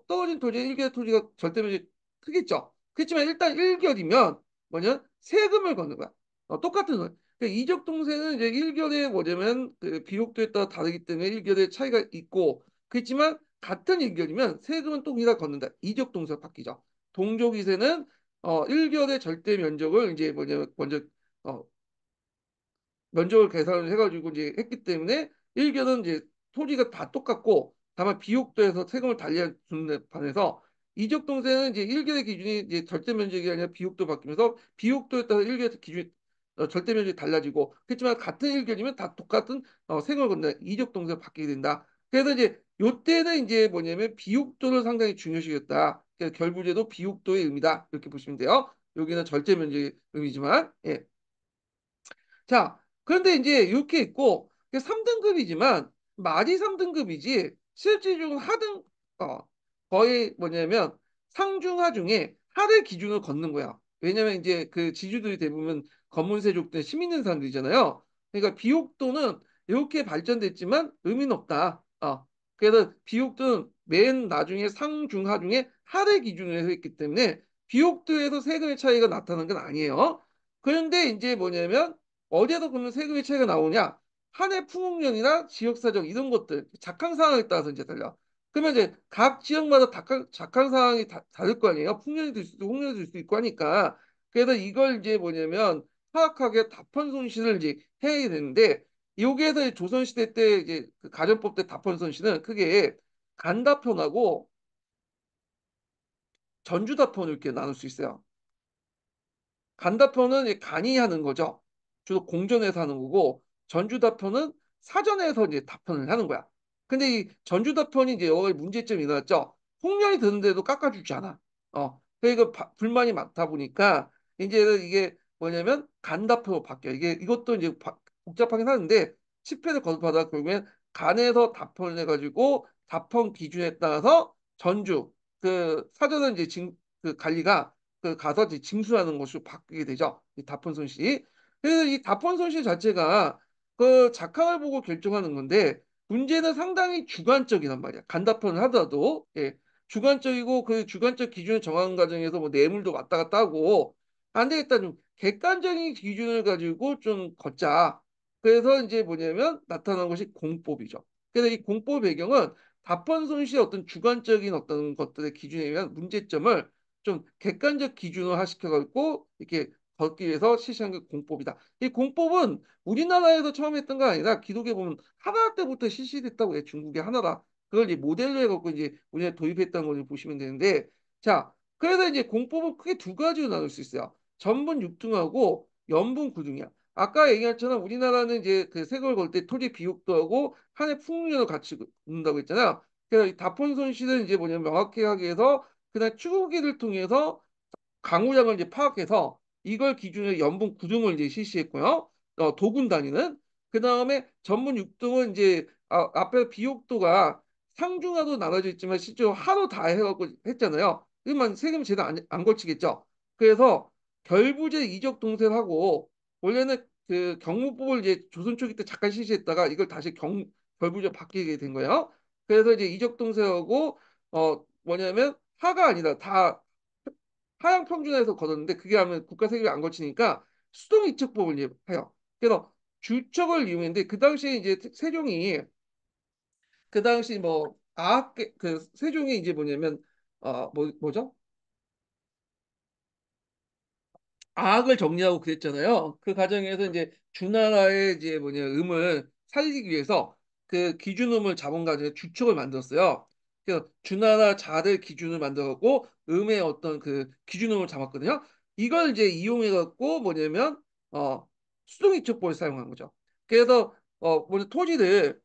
떨어진 토지는 일견의 토지가 절대 면적이 크겠죠. 그렇지만 일단 일견이면 뭐냐 세금을 거는 거야. 똑같은 거예요. 그러니까 이적 동생은 이제 일결의 뭐냐면 그 비옥도에 따라 다르기 때문에 일결의 차이가 있고 그렇지만 같은 일결이면 세금은 또 우리가 걷는다. 이적 동생 바뀌죠. 동족 이세는 일결의 절대 면적을 이제 뭐냐면 먼저 어, 면적을 계산을 해가지고 이제 했기 때문에 일견은 이제 토지가 다 똑같고 다만 비옥도에서 세금을 달리주는 데 반해서 이적 동생은 이제 일견의 기준이 이제 절대 면적이 아니라 비옥도 바뀌면서 비옥도에 따라 일견의 기준이 절대 면적이 달라지고 그렇지만 같은 일견이면 다 똑같은 세금을 건다 이적 동생 바뀌게 된다. 그래서 이제 요때는 이제 뭐냐면 비옥도를 상당히 중요시했다. 그래서 결부제도 비옥도의 의미다 이렇게 보시면 돼요. 여기는 절대 면적의 의미지만 예. 자, 그런데 이제 이렇게 있고 3등급이지만 말이 3등급이지 실질적으로 하등 어, 거의 뭐냐면 상중하 중에 하를 기준으로 걷는 거야. 왜냐면 이제 그 지주들이 대부분 검문세족 때 힘 있는 사람들이잖아요. 그러니까 비옥도는 이렇게 발전됐지만 의미는 없다. 그래서 비옥도는 맨 나중에 상중하 중에 하를 기준으로 해서 했기 때문에 비옥도에서 세금의 차이가 나타나는 건 아니에요. 그런데 이제 뭐냐면 어디에서 그러면 세금의 차이가 나오냐? 한 해 풍년이나 지역사정 이런 것들 작황 상황에 따라서 이제 달라. 그러면 이제 각 지역마다 작황 상황이 다를 거 아니에요? 풍년이 될 수도 홍년이 될 수도 있고 하니까 그래서 이걸 이제 뭐냐면 파악하게 답헌 손실을 이제 해야 되는데 여기에서 조선시대 때 이제 그 가정법 때 답헌 손실은 크게 간답헌하고 전주답헌을 이렇게 나눌 수 있어요. 간다표는 간이 하는 거죠. 주로 공전에서 하는 거고 전주다표는 사전에서 이제 답변을 하는 거야. 근데 이 전주다편이 이제 여기 문제점이 일어났죠. 홍련이 드는데도 깎아주지 않아. 그러니까 불만이 많다 보니까 이제 이게 뭐냐면 간다표로 바뀌어. 이게 이것도 이제 복잡하긴 하는데 10회를 거듭하다 결국엔 간에서 답변을 해가지고 답변 기준에 따라서 전주 그 사전은 이제 그 관리가 그 가서 이제 징수하는 것으로 바뀌게 되죠. 이 답헌 손실이. 그래서 이 답헌 손실 자체가 그 작황을 보고 결정하는 건데 문제는 상당히 주관적이란 말이야. 간답헌을 하더라도 예, 주관적이고 그 주관적 기준을 정하는 과정에서 뭐 뇌물도 왔다 갔다 하고 안 되겠다 좀 객관적인 기준을 가지고 좀 걷자. 그래서 이제 뭐냐면 나타난 것이 공법이죠. 그래서 이 공법 배경은 답헌 손실의 어떤 주관적인 어떤 것들의 기준에 의한 문제점을 좀 객관적 기준을 하시켜갖고 이렇게 걷기 위해서 실시한 게 공법이다. 이 공법은 우리나라에서 처음 했던 거 아니라 기록에 보면 하나 때부터 실시됐다고 해. 중국의 하나다. 그걸 이제 모델로 해갖고 이제 우리나라에 도입했다는 걸 보시면 되는데 자 그래서 이제 공법은 크게 두 가지로 나눌 수 있어요. 전분 6등하고 연분 9등이야. 아까 얘기했잖아. 우리나라는 이제 그 세금을 걸 때 토지 비옥도 하고 한 해 풍년을 같이 걷는다고 했잖아. 그래서 이 답헌 손실은 이제 뭐냐면 명확히 하기 위해서 그냥 추구기를 통해서 강우량을 이제 파악해서 이걸 기준으로 연분 9등을 이제 실시했고요. 도군 단위는 그 다음에 전분 6등은 이제 앞에 비옥도가 상중하도 나눠져 있지만 실제로 하도 다 해갖고 했잖아요. 그러면 세금 제도 안 걸치겠죠. 그래서 결부제 이적 동생하고 원래는 그 경무법을 이제 조선 초기 때 잠깐 실시했다가 이걸 다시 결부제 바뀌게 된 거예요. 그래서 이제 이적 동생하고 뭐냐면 하가 아니라 다 하향 평준화해서 걷었는데 그게 하면 국가 세금이 안 거치니까 수동 이첩법을 이제 해요. 그래서 주척을 이용했는데 그 당시에 이제 세종이 그 당시 뭐 아학계 그 세종이 이제 뭐냐면 뭐죠? 악을 정리하고 그랬잖아요. 그 과정에서 이제 주나라의 이제 음을 살리기 위해서 그 기준음을 잡은 가지고 주축을 만들었어요. 그래서 주나라 자를 기준을 만들었고 음의 어떤 그 기준음을 잡았거든요. 이걸 이제 이용해 갖고 수동이첩법을 사용한 거죠. 그래서 토지를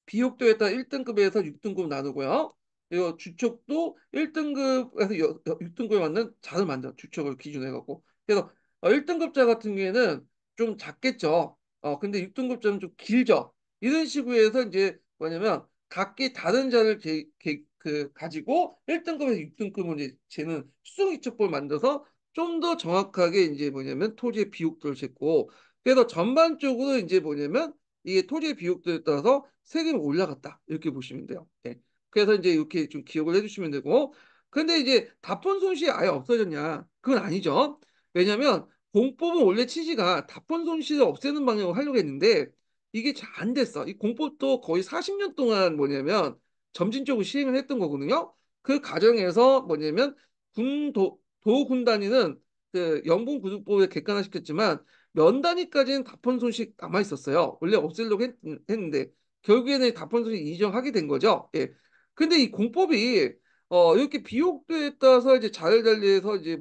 비옥도에다 1등급에서 6등급 나누고요. 그리고 주척도 1등급에서 6등급에 맞는 자를 만들어 주척을 기준으로 해갖고. 그래서 1등급자 같은 경우에는 좀 작겠죠. 근데 6등급자는 좀 길죠. 이런 식으로 해서 이제 각기 다른 자를 가지고 1등급에서 6등급을 이제 재는 수성이첩법을 만들어서 좀 더 정확하게 이제 토지의 비옥도를 쟀고, 그래서 전반적으로 이제 이게 토지의 비율도에 따라서 세금이 올라갔다. 이렇게 보시면 돼요. 예. 그래서 이제 이렇게 좀 기억을 해주시면 되고. 근데 이제 답본 손실이 아예 없어졌냐? 그건 아니죠. 왜냐하면 공법은 원래 취지가 답본 손실을 없애는 방향으로 하려고 했는데 이게 잘 안 됐어. 이 공법도 거의 40년 동안 점진적으로 시행을 했던 거거든요. 그 과정에서 도 군 단위는 그 영분 구조법에 객관화시켰지만 면 단위까지는 답헌 손실 남아 있었어요. 원래 없애려고 했는데 결국에는 답헌 손실 인정하게 된 거죠. 예. 근데 이 공법이 이렇게 비옥도에 따라서 이제 자를 달리해서 이제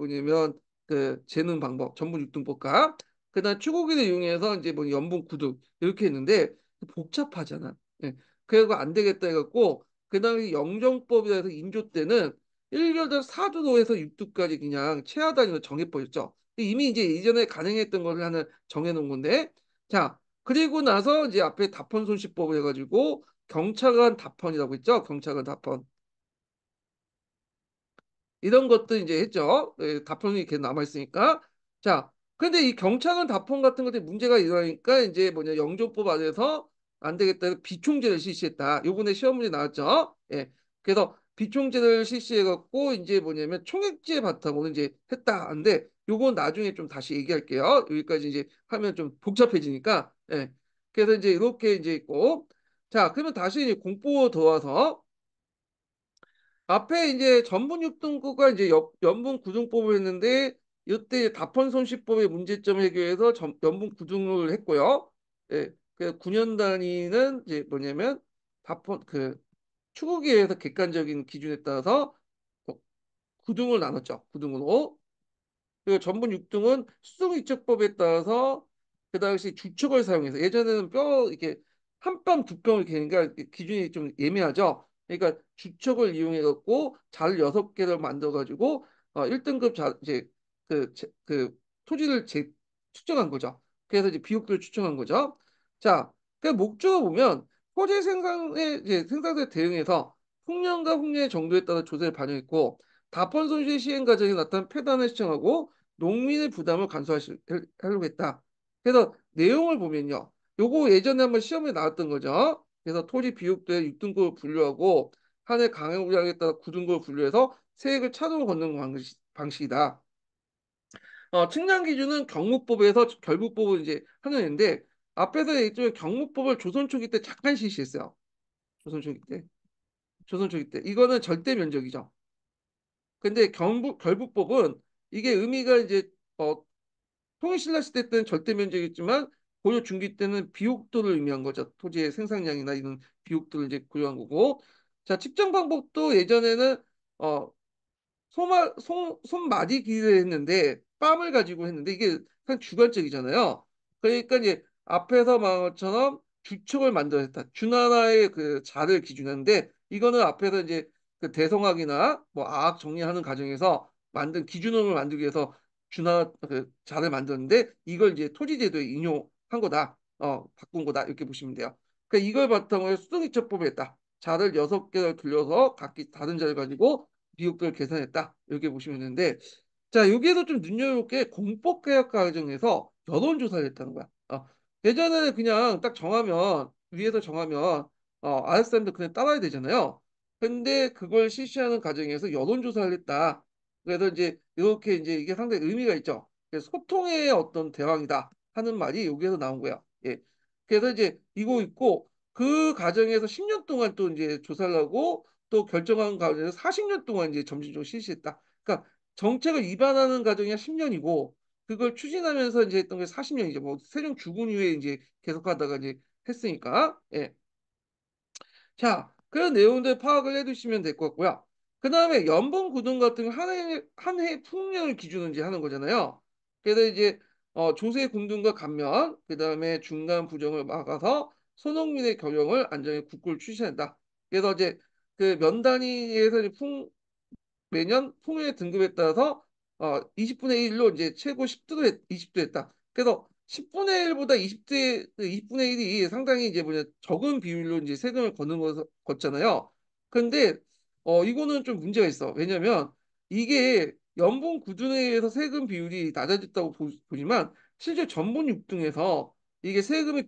그 재는 방법, 전분 육등법과 그다음 추구기를 이용해서 이제 연분 구등 이렇게 했는데 복잡하잖아. 예. 그래서 안 되겠다 해갖고 그다음에 영정법이라 해서 인조 때는 1결당 4두도에서 6두까지 그냥 최하 단위로 정해버렸죠. 이미 이제 이전에 가능했던 것을 하나 정해놓은 건데, 자, 그리고 나서 이제 앞에 답헌 손실법을 해가지고 경차관 답헌이라고 했죠. 경차관 답헌. 이런 것도 이제 했죠. 예, 답변이 계속 남아있으니까. 자, 근데 이 경찰은 답변 같은 것에 문제가 일어나니까 이제 영조법 안에서 안 되겠다. 해서 비총제를 실시했다. 요번에 시험 문제 나왔죠. 예. 그래서 비총제를 실시해갖고 이제 총액제 바탕으로 이제 했다. 근데 요건 나중에 좀 다시 얘기할게요. 여기까지 이제 하면 좀 복잡해지니까. 예. 그래서 이제 이렇게 이제 있고. 자, 그러면 다시 이제 공포 들어와서 앞에 이제 전분 육등급과 이제 연분 구등법을 했는데 이때 답헌 손실법의 문제점 해결해서 연분 구등을 했고요. 예, 그 9년 단위는 이제 답헌 그 추구기에서 객관적인 기준에 따라서 구등을 나눴죠. 구등으로. 그리고 전분 6등은 수송이축법에 따라서 그 당시 주축을 사용해서 예전에는 뼈 이렇게 한 뼘 두 뼘 이렇게 그러니까 기준이 좀 예매하죠. 그러니까 주축을 이용해 갖고 잘 6개를 만들어 가지고 1등급 자 이제 그 토지를 측정한 거죠. 그래서 이제 비옥도를 추정한 거죠. 자, 그 목적을 보면 토지 생산에 이제 생산에 대응해서 풍년과 풍년의 정도에 따라 조세를 반영했고 답헌 손실 시행 과정에 나타난 폐단을 시정하고 농민의 부담을 간소화하려고 했다. 그래서 내용을 보면요. 요거 예전에 한번 시험에 나왔던 거죠. 그래서 토지 비옥도에 6등급을 분류하고 한 해 강우량에 따라 9등급을 분류해서 세액을 차등으로 걷는 방식이다. 측량 기준은 경무법에서 결부법을 이제 하는 애인데 앞에서 얘기했지만 경무법을 조선 초기 때 잠깐 실시했어요. 조선 초기 때. 조선 초기 때. 이거는 절대 면적이죠. 근데 결부법은 이게 의미가 이제 어, 통일신라 시대 때는 절대 면적이었지만 고려 중기 때는 비옥도를 의미한 거죠. 토지의 생산량이나 이런 비옥도를 이제 고려한 거고. 자, 측정 방법도 예전에는 어, 손마디 길이를 했는데 빰을 가지고 했는데 이게 한 주관적이잖아요. 그러니까 이제 앞에서 말한 것처럼 주축을 만들었다. 주나라의 그 자를 기준하는데 이거는 앞에서 이제 그 대성학이나 뭐 아학 정리하는 과정에서 만든 기준음을 만들기 위해서 주나 그 자를 만들었는데 이걸 이제 토지제도에 인용한 거다. 바꾼 거다. 이렇게 보시면 돼요. 그러니까 이걸 바탕으로 해서 수동이첩법을 했다. 자를 6개를 돌려서 각기 다른 자를 가지고 비율을 계산했다. 이렇게 보시면 되는데 자 여기에서 좀 눈여볼 게 공법개혁 과정에서 여론조사를 했다는 거야. 예전에는 그냥 딱 정하면 위에서 정하면 아랫 사람들 그냥 따라야 되잖아요. 근데 그걸 실시하는 과정에서 여론조사를 했다. 그래서 이제 이렇게 이제 이게 상당히 의미가 있죠. 그래서 소통의 어떤 대왕이다 하는 말이 여기에서 나온 거야. 예. 그래서 이제 이거 있고 그 과정에서 10년 동안 또 이제 조사를 하고 또 결정한 가운데서 40년 동안 이제 점진적으로 실시했다. 그러니까 정책을 위반하는 과정이 10년이고 그걸 추진하면서 이제 했던 게 40년이죠. 뭐 세종 죽은 이후에 이제 계속하다가 이제 했으니까. 예. 자, 그런 내용들 파악을 해두시면 될 것 같고요. 그 다음에 연봉 구동 같은 한 해 풍년을 기준으로 이제 하는 거잖아요. 그래서 이제 조세 공등과 감면, 그 다음에 중간 부정을 막아서 손흥민의 경영을 안정에 굳건히 추진한다. 그래서 이제 그 면 단위에서 이제 매년 풍요의 등급에 따라서 20분의 1로 이제 최고 10도 20도 했다. 그래서 10분의 1보다 20분의 1이 상당히 이제 뭐냐 적은 비율로 이제 세금을 걷는 거 걷잖아요. 근데 이거는 좀 문제가 있어. 왜냐면 이게 연봉 구등에 의해서 세금 비율이 낮아졌다고 보지만 실제 전분 6등에서 이게 세금의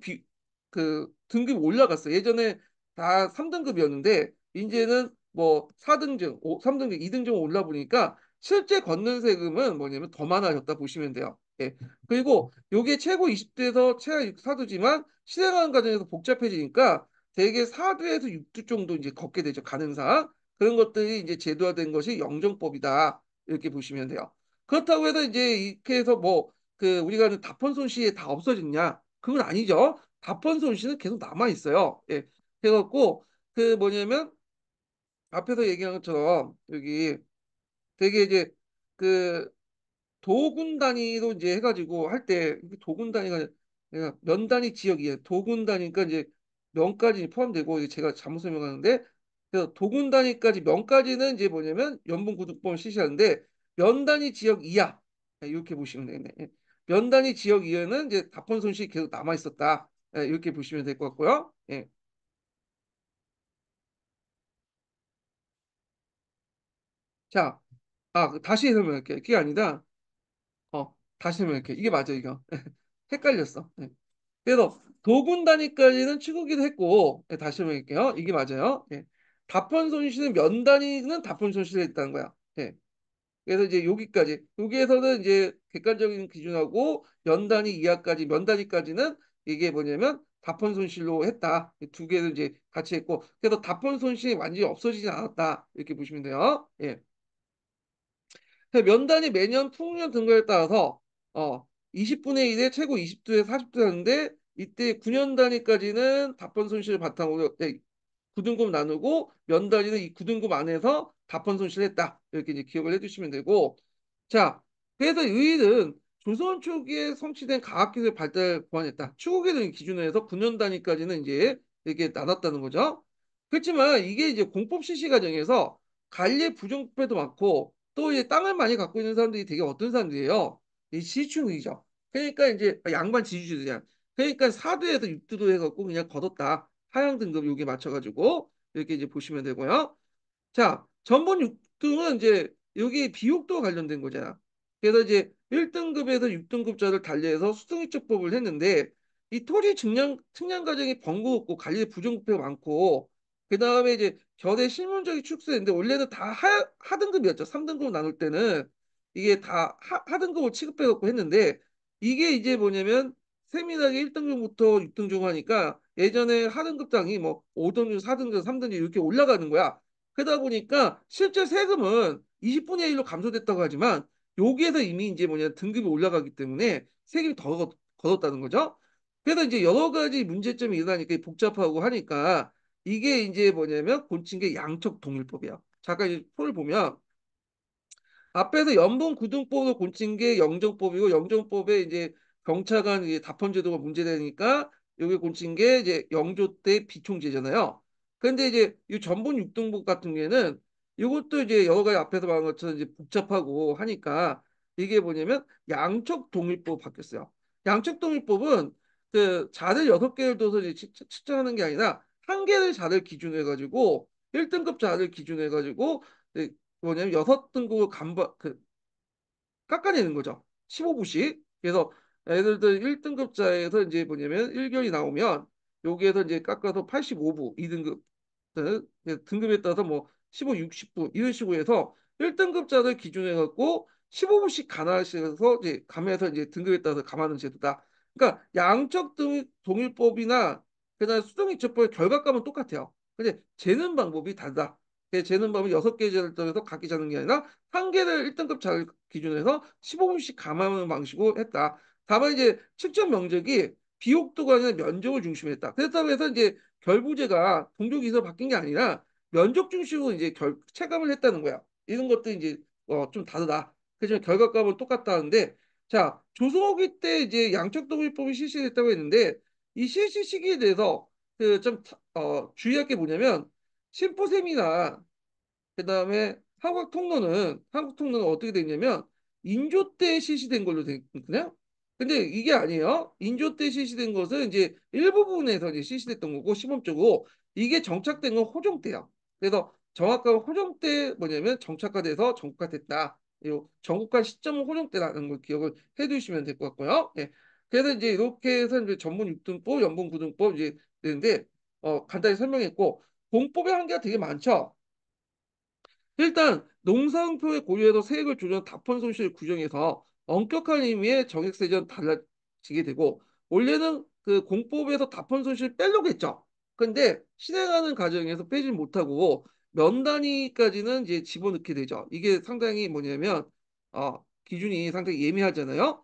그 등급이 올라갔어. 예전에 다 3등급이었는데 이제는 뭐 4등증, 3등증, 2등증 올라 보니까 실제 걷는 세금은 뭐냐면 더 많아졌다 보시면 돼요. 예. 그리고 요게 최고 20대에서 최하 4두지만 실행하는 과정에서 복잡해지니까 대개 4두에서 6두 정도 이제 걷게 되죠. 가능상. 그런 것들이 이제 제도화된 것이 영정법이다. 이렇게 보시면 돼요. 그렇다고 해서 이제 이렇게 해서 뭐 그 우리가 하는 답헌 손실이 다 없어졌냐? 그건 아니죠. 답헌 손실은 계속 남아 있어요. 예. 그래갖고 그 뭐냐면 앞에서 얘기한 것처럼 여기 되게 이제 그 도군 단위로 이제 해가지고 할 때 도군 단위가 내가 면 단위 지역이에요. 도군 단위니까 이제 면까지 포함되고 이게 제가 잘못 설명하는데 그래서 도군 단위까지 면까지는 이제 뭐냐면 연봉구독범을 실시하는데 면 단위 지역 이하 이렇게 보시면 되겠네. 예. 면 단위 지역 이하는 이제 답헌 손실이 계속 남아 있었다. 이렇게 보시면 될 것 같고요. 예. 자, 다시 설명할게요. 그게 아니다. 다시 설명할게. 이게 맞아, 이거. 헷갈렸어. 네. 그래서 도군 단위까지는 추구기도 했고, 다시 설명할게요. 이게 맞아요. 예. 답변 손실은 면 단위는 답변 손실을 했다는 거야. 예. 그래서 이제 여기까지, 여기에서는 이제 객관적인 기준하고 면 단위 이하까지, 면 단위까지는 이게 뭐냐면 답변 손실로 했다. 이 두 개를 이제 같이 했고, 그래서 답변 손실이 완전히 없어지진 않았다. 이렇게 보시면 돼요. 예. 면단이 매년 풍년 등급에 따라서 20분의 1에 최고 20도에 40도 하는데 이때 9년 단위까지는 답변 손실을 바탕으로 9등급 나누고 면 단위는 이 9등급 안에서 답변 손실을 했다. 이렇게 이제 기억을 해두시면 되고 자 그래서 의의는 조선 초기에 성취된 과학기술 발달을 보완했다. 추구기술 기준으로 해서 9년 단위까지는 이제 이렇게 나눴다는 거죠. 그렇지만 이게 이제 공법 실시 과정에서 관리의 부정부패도 많고 또 이제 땅을 많이 갖고 있는 사람들이 되게 어떤 사람들이에요? 이 시추이죠. 그러니까 이제 양반 지주들이야. 그러니까 4두에서 6두도 해갖고 그냥 걷었다. 하향 등급 여기 맞춰가지고 이렇게 이제 보시면 되고요. 자, 전번 6등은 이제 여기 비용도 관련된 거잖아. 그래서 이제 1등급에서 6등급자를 달리해서 수등이처법을 했는데 이 토지 측량 과정이 번거롭고 관리 부정부패가 많고 그 다음에 이제 결의 실문적인 축소했는데 원래는 다 하등급이었죠. 3등급 나눌 때는 이게 다 하등급을 취급해갖고 했는데 이게 이제 뭐냐면 세밀하게 1등급부터 6등급 하니까 예전에 하등급 땅이 뭐 5등급, 4등급, 3등급 이렇게 올라가는 거야. 그러다 보니까 실제 세금은 20분의 1로 감소됐다고 하지만 여기에서 이미 이제 뭐냐 등급이 올라가기 때문에 세금이 더 걷었다는 거죠. 그래서 이제 여러 가지 문제점이 일어나니까 복잡하고 하니까 이게 이제 뭐냐면 곤칭계 양척 동일법이야. 잠깐 이 표를 보면 앞에서 연봉 구등법으로 곤친 게 영정법이고 영정법에 이제 경차관 이제 답헌제도가 문제되니까 여기 곤친 게 이제 영조 때 비총제잖아요. 근데 이제 이 전분 6등법 같은 경우에는 이것도 이제 여러 가지 앞에서 말한 것처럼 이제 복잡하고 하니까 이게 뭐냐면 양척 동일법 바뀌었어요. 양척 동일법은 그 자를 6개를 둬서 이제 측정하는 게 아니라 한 개를 자를 기준으로 해가지고 1등급 자를 기준으로 해가지고 뭐냐면 6등급을 깎아내는 거죠. 15부씩. 그래서 애들 1등급자에서 이제 뭐냐면 1결이 나오면 여기에서 이제 깎아서 85부, 2등급 등급에 따라서 뭐 15, 60부 이런 식으로 해서 1등급자들 기준으로 해갖고 15부씩 가나시해서 이제 감해서 이제 등급에 따라서 감하는 제도다. 그러니까 양적 동일법이나 그다음 수동이처법의 결과값은 똑같아요. 근데 재는 방법이 다르다. 재는 법은 6개 제를 서 각기 자는 게 아니라 한 개를 1등급 잘 기준으로 해서 15분씩 감하는 방식으로 했다. 다만 이제 측정 면적이 비옥도가 아니라 면적을 중심으로 했다. 그렇다고 해서 이제 결부제가 동족이서 바뀐 게 아니라 면적 중심으로 이제 체감을 했다는 거야. 이런 것도 이제 좀 다르다. 그지만 결과값은 똑같다는데, 자, 조선후기 때 이제 양척도구법이 실시됐다고 했는데 이 실시 시기에 대해서 그 좀 주의할 게 뭐냐면 심포셈이나 그다음에 한국 통로는 어떻게 됐냐면 인조 때 실시된 걸로 돼 있거든요. 근데 이게 아니에요. 인조 때 실시된 것은 이제 일부분에서 이제 실시됐던 거고 시범적으로 이게 정착된 건 호종 때야. 그래서 정확한 호종 때 뭐냐면 정착화돼서 전국화됐다. 이 전국화 시점은 호종 때라는 걸 기억을 해두시면 될 것 같고요. 예. 그래서 이제 이렇게 해서 이제 전문 6등법, 연봉 9등법 이제 되는데 간단히 설명했고 공법의 한계가 되게 많죠. 일단 농사홍표의 고유에도 세액을 조정 답헌 손실 규정에서 엄격한 의미의 정액세전 달라지게 되고 원래는 그 공법에서 답헌 손실 빼려고 했죠. 근데 실행하는 과정에서 빼지 못하고 면 단위까지는 이제 집어넣게 되죠. 이게 상당히 뭐냐면 기준이 상당히 예민하잖아요.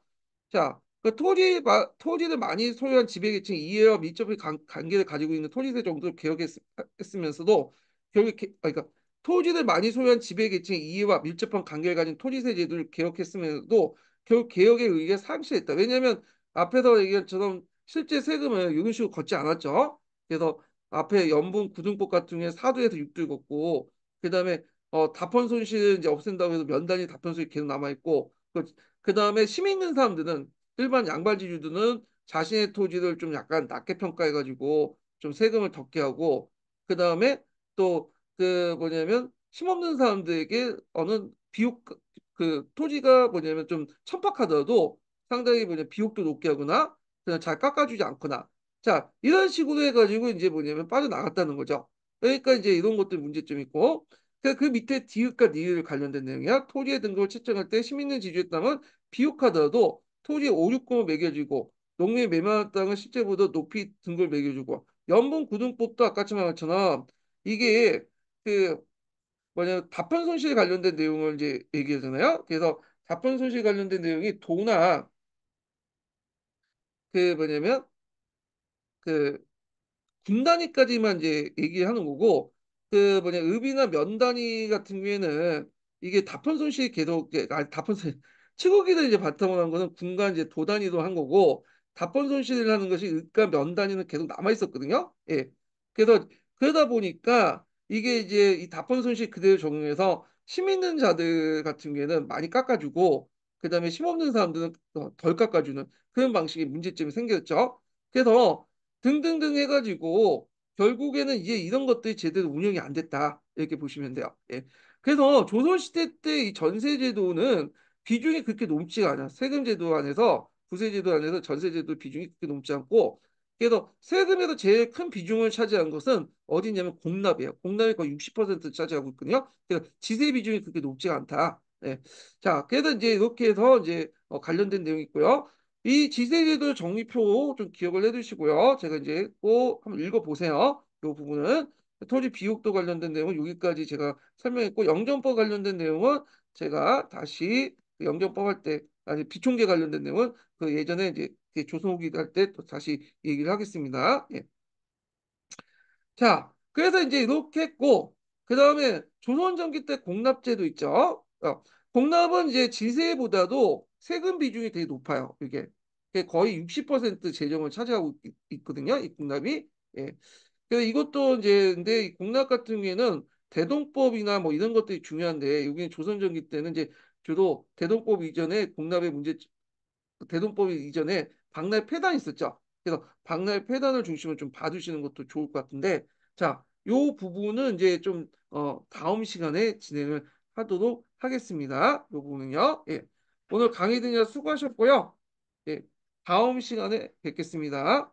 자, 그 토지를 많이 소유한 지배계층 이해와 밀접한 관계를 가지고 있는 토지세 정도를 개혁했으면서도 결국 그러니까 토지를 많이 소유한 지배계층의 이해와 밀접한 관계를 가진 토지세 제도를 개혁했음에도 결국 개혁에 의해 상실했다. 왜냐하면 앞에서 얘기한 것처럼 실제 세금을 이런 식으로 걷지 않았죠. 그래서 앞에 연분 구등법 같은 경우에 4도에서 6도 걷고 그다음에 답헌 손실을 이제 없앤다고 해서 면단위 답헌 손실이 계속 남아있고 그다음에 힘 있는 사람들은 일반 양발지주들은 자신의 토지를 좀 약간 낮게 평가해가지고 좀 세금을 덕게 하고 그다음에 또 그 뭐냐면 힘없는 사람들에게 어느 비옥 그 토지가 뭐냐면 좀 천박하더라도 상당히 뭐냐 비옥도 높게 하거나 그냥 잘 깎아주지 않거나 자 이런 식으로 해가지고 이제 뭐냐면 빠져나갔다는 거죠. 그러니까 이제 이런 것들 문제점이 있고 그 밑에 디귿과 니을 관련된 내용이야. 토지의 등급을 채정할 때 시민의 지주에 따르면 비옥하더라도 토지에 5, 6금을 매겨주고 농민의 매매한 땅은 실제보다 높이 등급을 매겨주고 연분 구등법도 아까처럼 것처럼 이게 그 뭐냐 답변 손실 관련된 내용을 이제 얘기하잖아요. 그래서 답변 손실 관련된 내용이 도나 그 뭐냐면 그 군 단위까지만 이제 얘기하는 거고 그 뭐냐 읍이나 면 단위 같은 경우에는 이게 답변 손실이 계속 답변 손실 치고기를 이제 바탕으로 한 거는 군과 이제 도 단위로 한 거고 답변 손실을 하는 것이 읍과 면 단위는 계속 남아 있었거든요. 예. 그래서 그러다 보니까 이게 이제 이 답변 손실 그대로 적용해서 힘 있는 자들 같은 경우에는 많이 깎아주고 그다음에 힘 없는 사람들은 덜 깎아주는 그런 방식의 문제점이 생겼죠. 그래서 등등등 해가지고 결국에는 이제 이런 것들이 제대로 운영이 안 됐다 이렇게 보시면 돼요. 예. 그래서 조선시대 때 이 전세제도는 비중이 그렇게 높지가 않아. 세금제도 안에서 부세제도 안에서 전세제도 비중이 그렇게 높지 않고 그래서 세금에서 제일 큰 비중을 차지한 것은 어디냐면 공납이에요. 공납이 거의 60% 차지하고 있거든요. 그래서 지세 비중이 그렇게 높지가 않다. 예. 자, 그래서 이제 이렇게 해서 이제 관련된 내용이 있고요. 이 지세제도 정의표 좀 기억을 해두시고요. 제가 이제 꼭 한번 읽어보세요. 이 부분은 토지 비옥도 관련된 내용은 여기까지 제가 설명했고 영정법 관련된 내용은 제가 다시 그 영정법 할 때 아니 비총계 관련된 내용은 그 예전에 이제 그 조선 후기 할 때 또 다시 얘기를 하겠습니다. 예. 자, 그래서 이제 이렇게 했고, 그 다음에 조선전기 때 공납제도 있죠. 공납은 이제 지세보다도 세금 비중이 되게 높아요. 이게 거의 60% 재정을 차지하고 있거든요. 이 공납이. 예. 그래서 이것도 이제 근데 이 공납 같은 경우에는 대동법이나 뭐 이런 것들이 중요한데 여기는 조선전기 때는 이제 주로 대동법 이전에 공납의 문제 대동법 이전에 박날 폐단이 있었죠. 그래서 박날 폐단을 중심으로 좀 봐주시는 것도 좋을 것 같은데, 자, 요 부분은 이제 좀 다음 시간에 진행을 하도록 하겠습니다. 요 부분은요. 예. 오늘 강의 듣느라 수고하셨고요. 예. 다음 시간에 뵙겠습니다.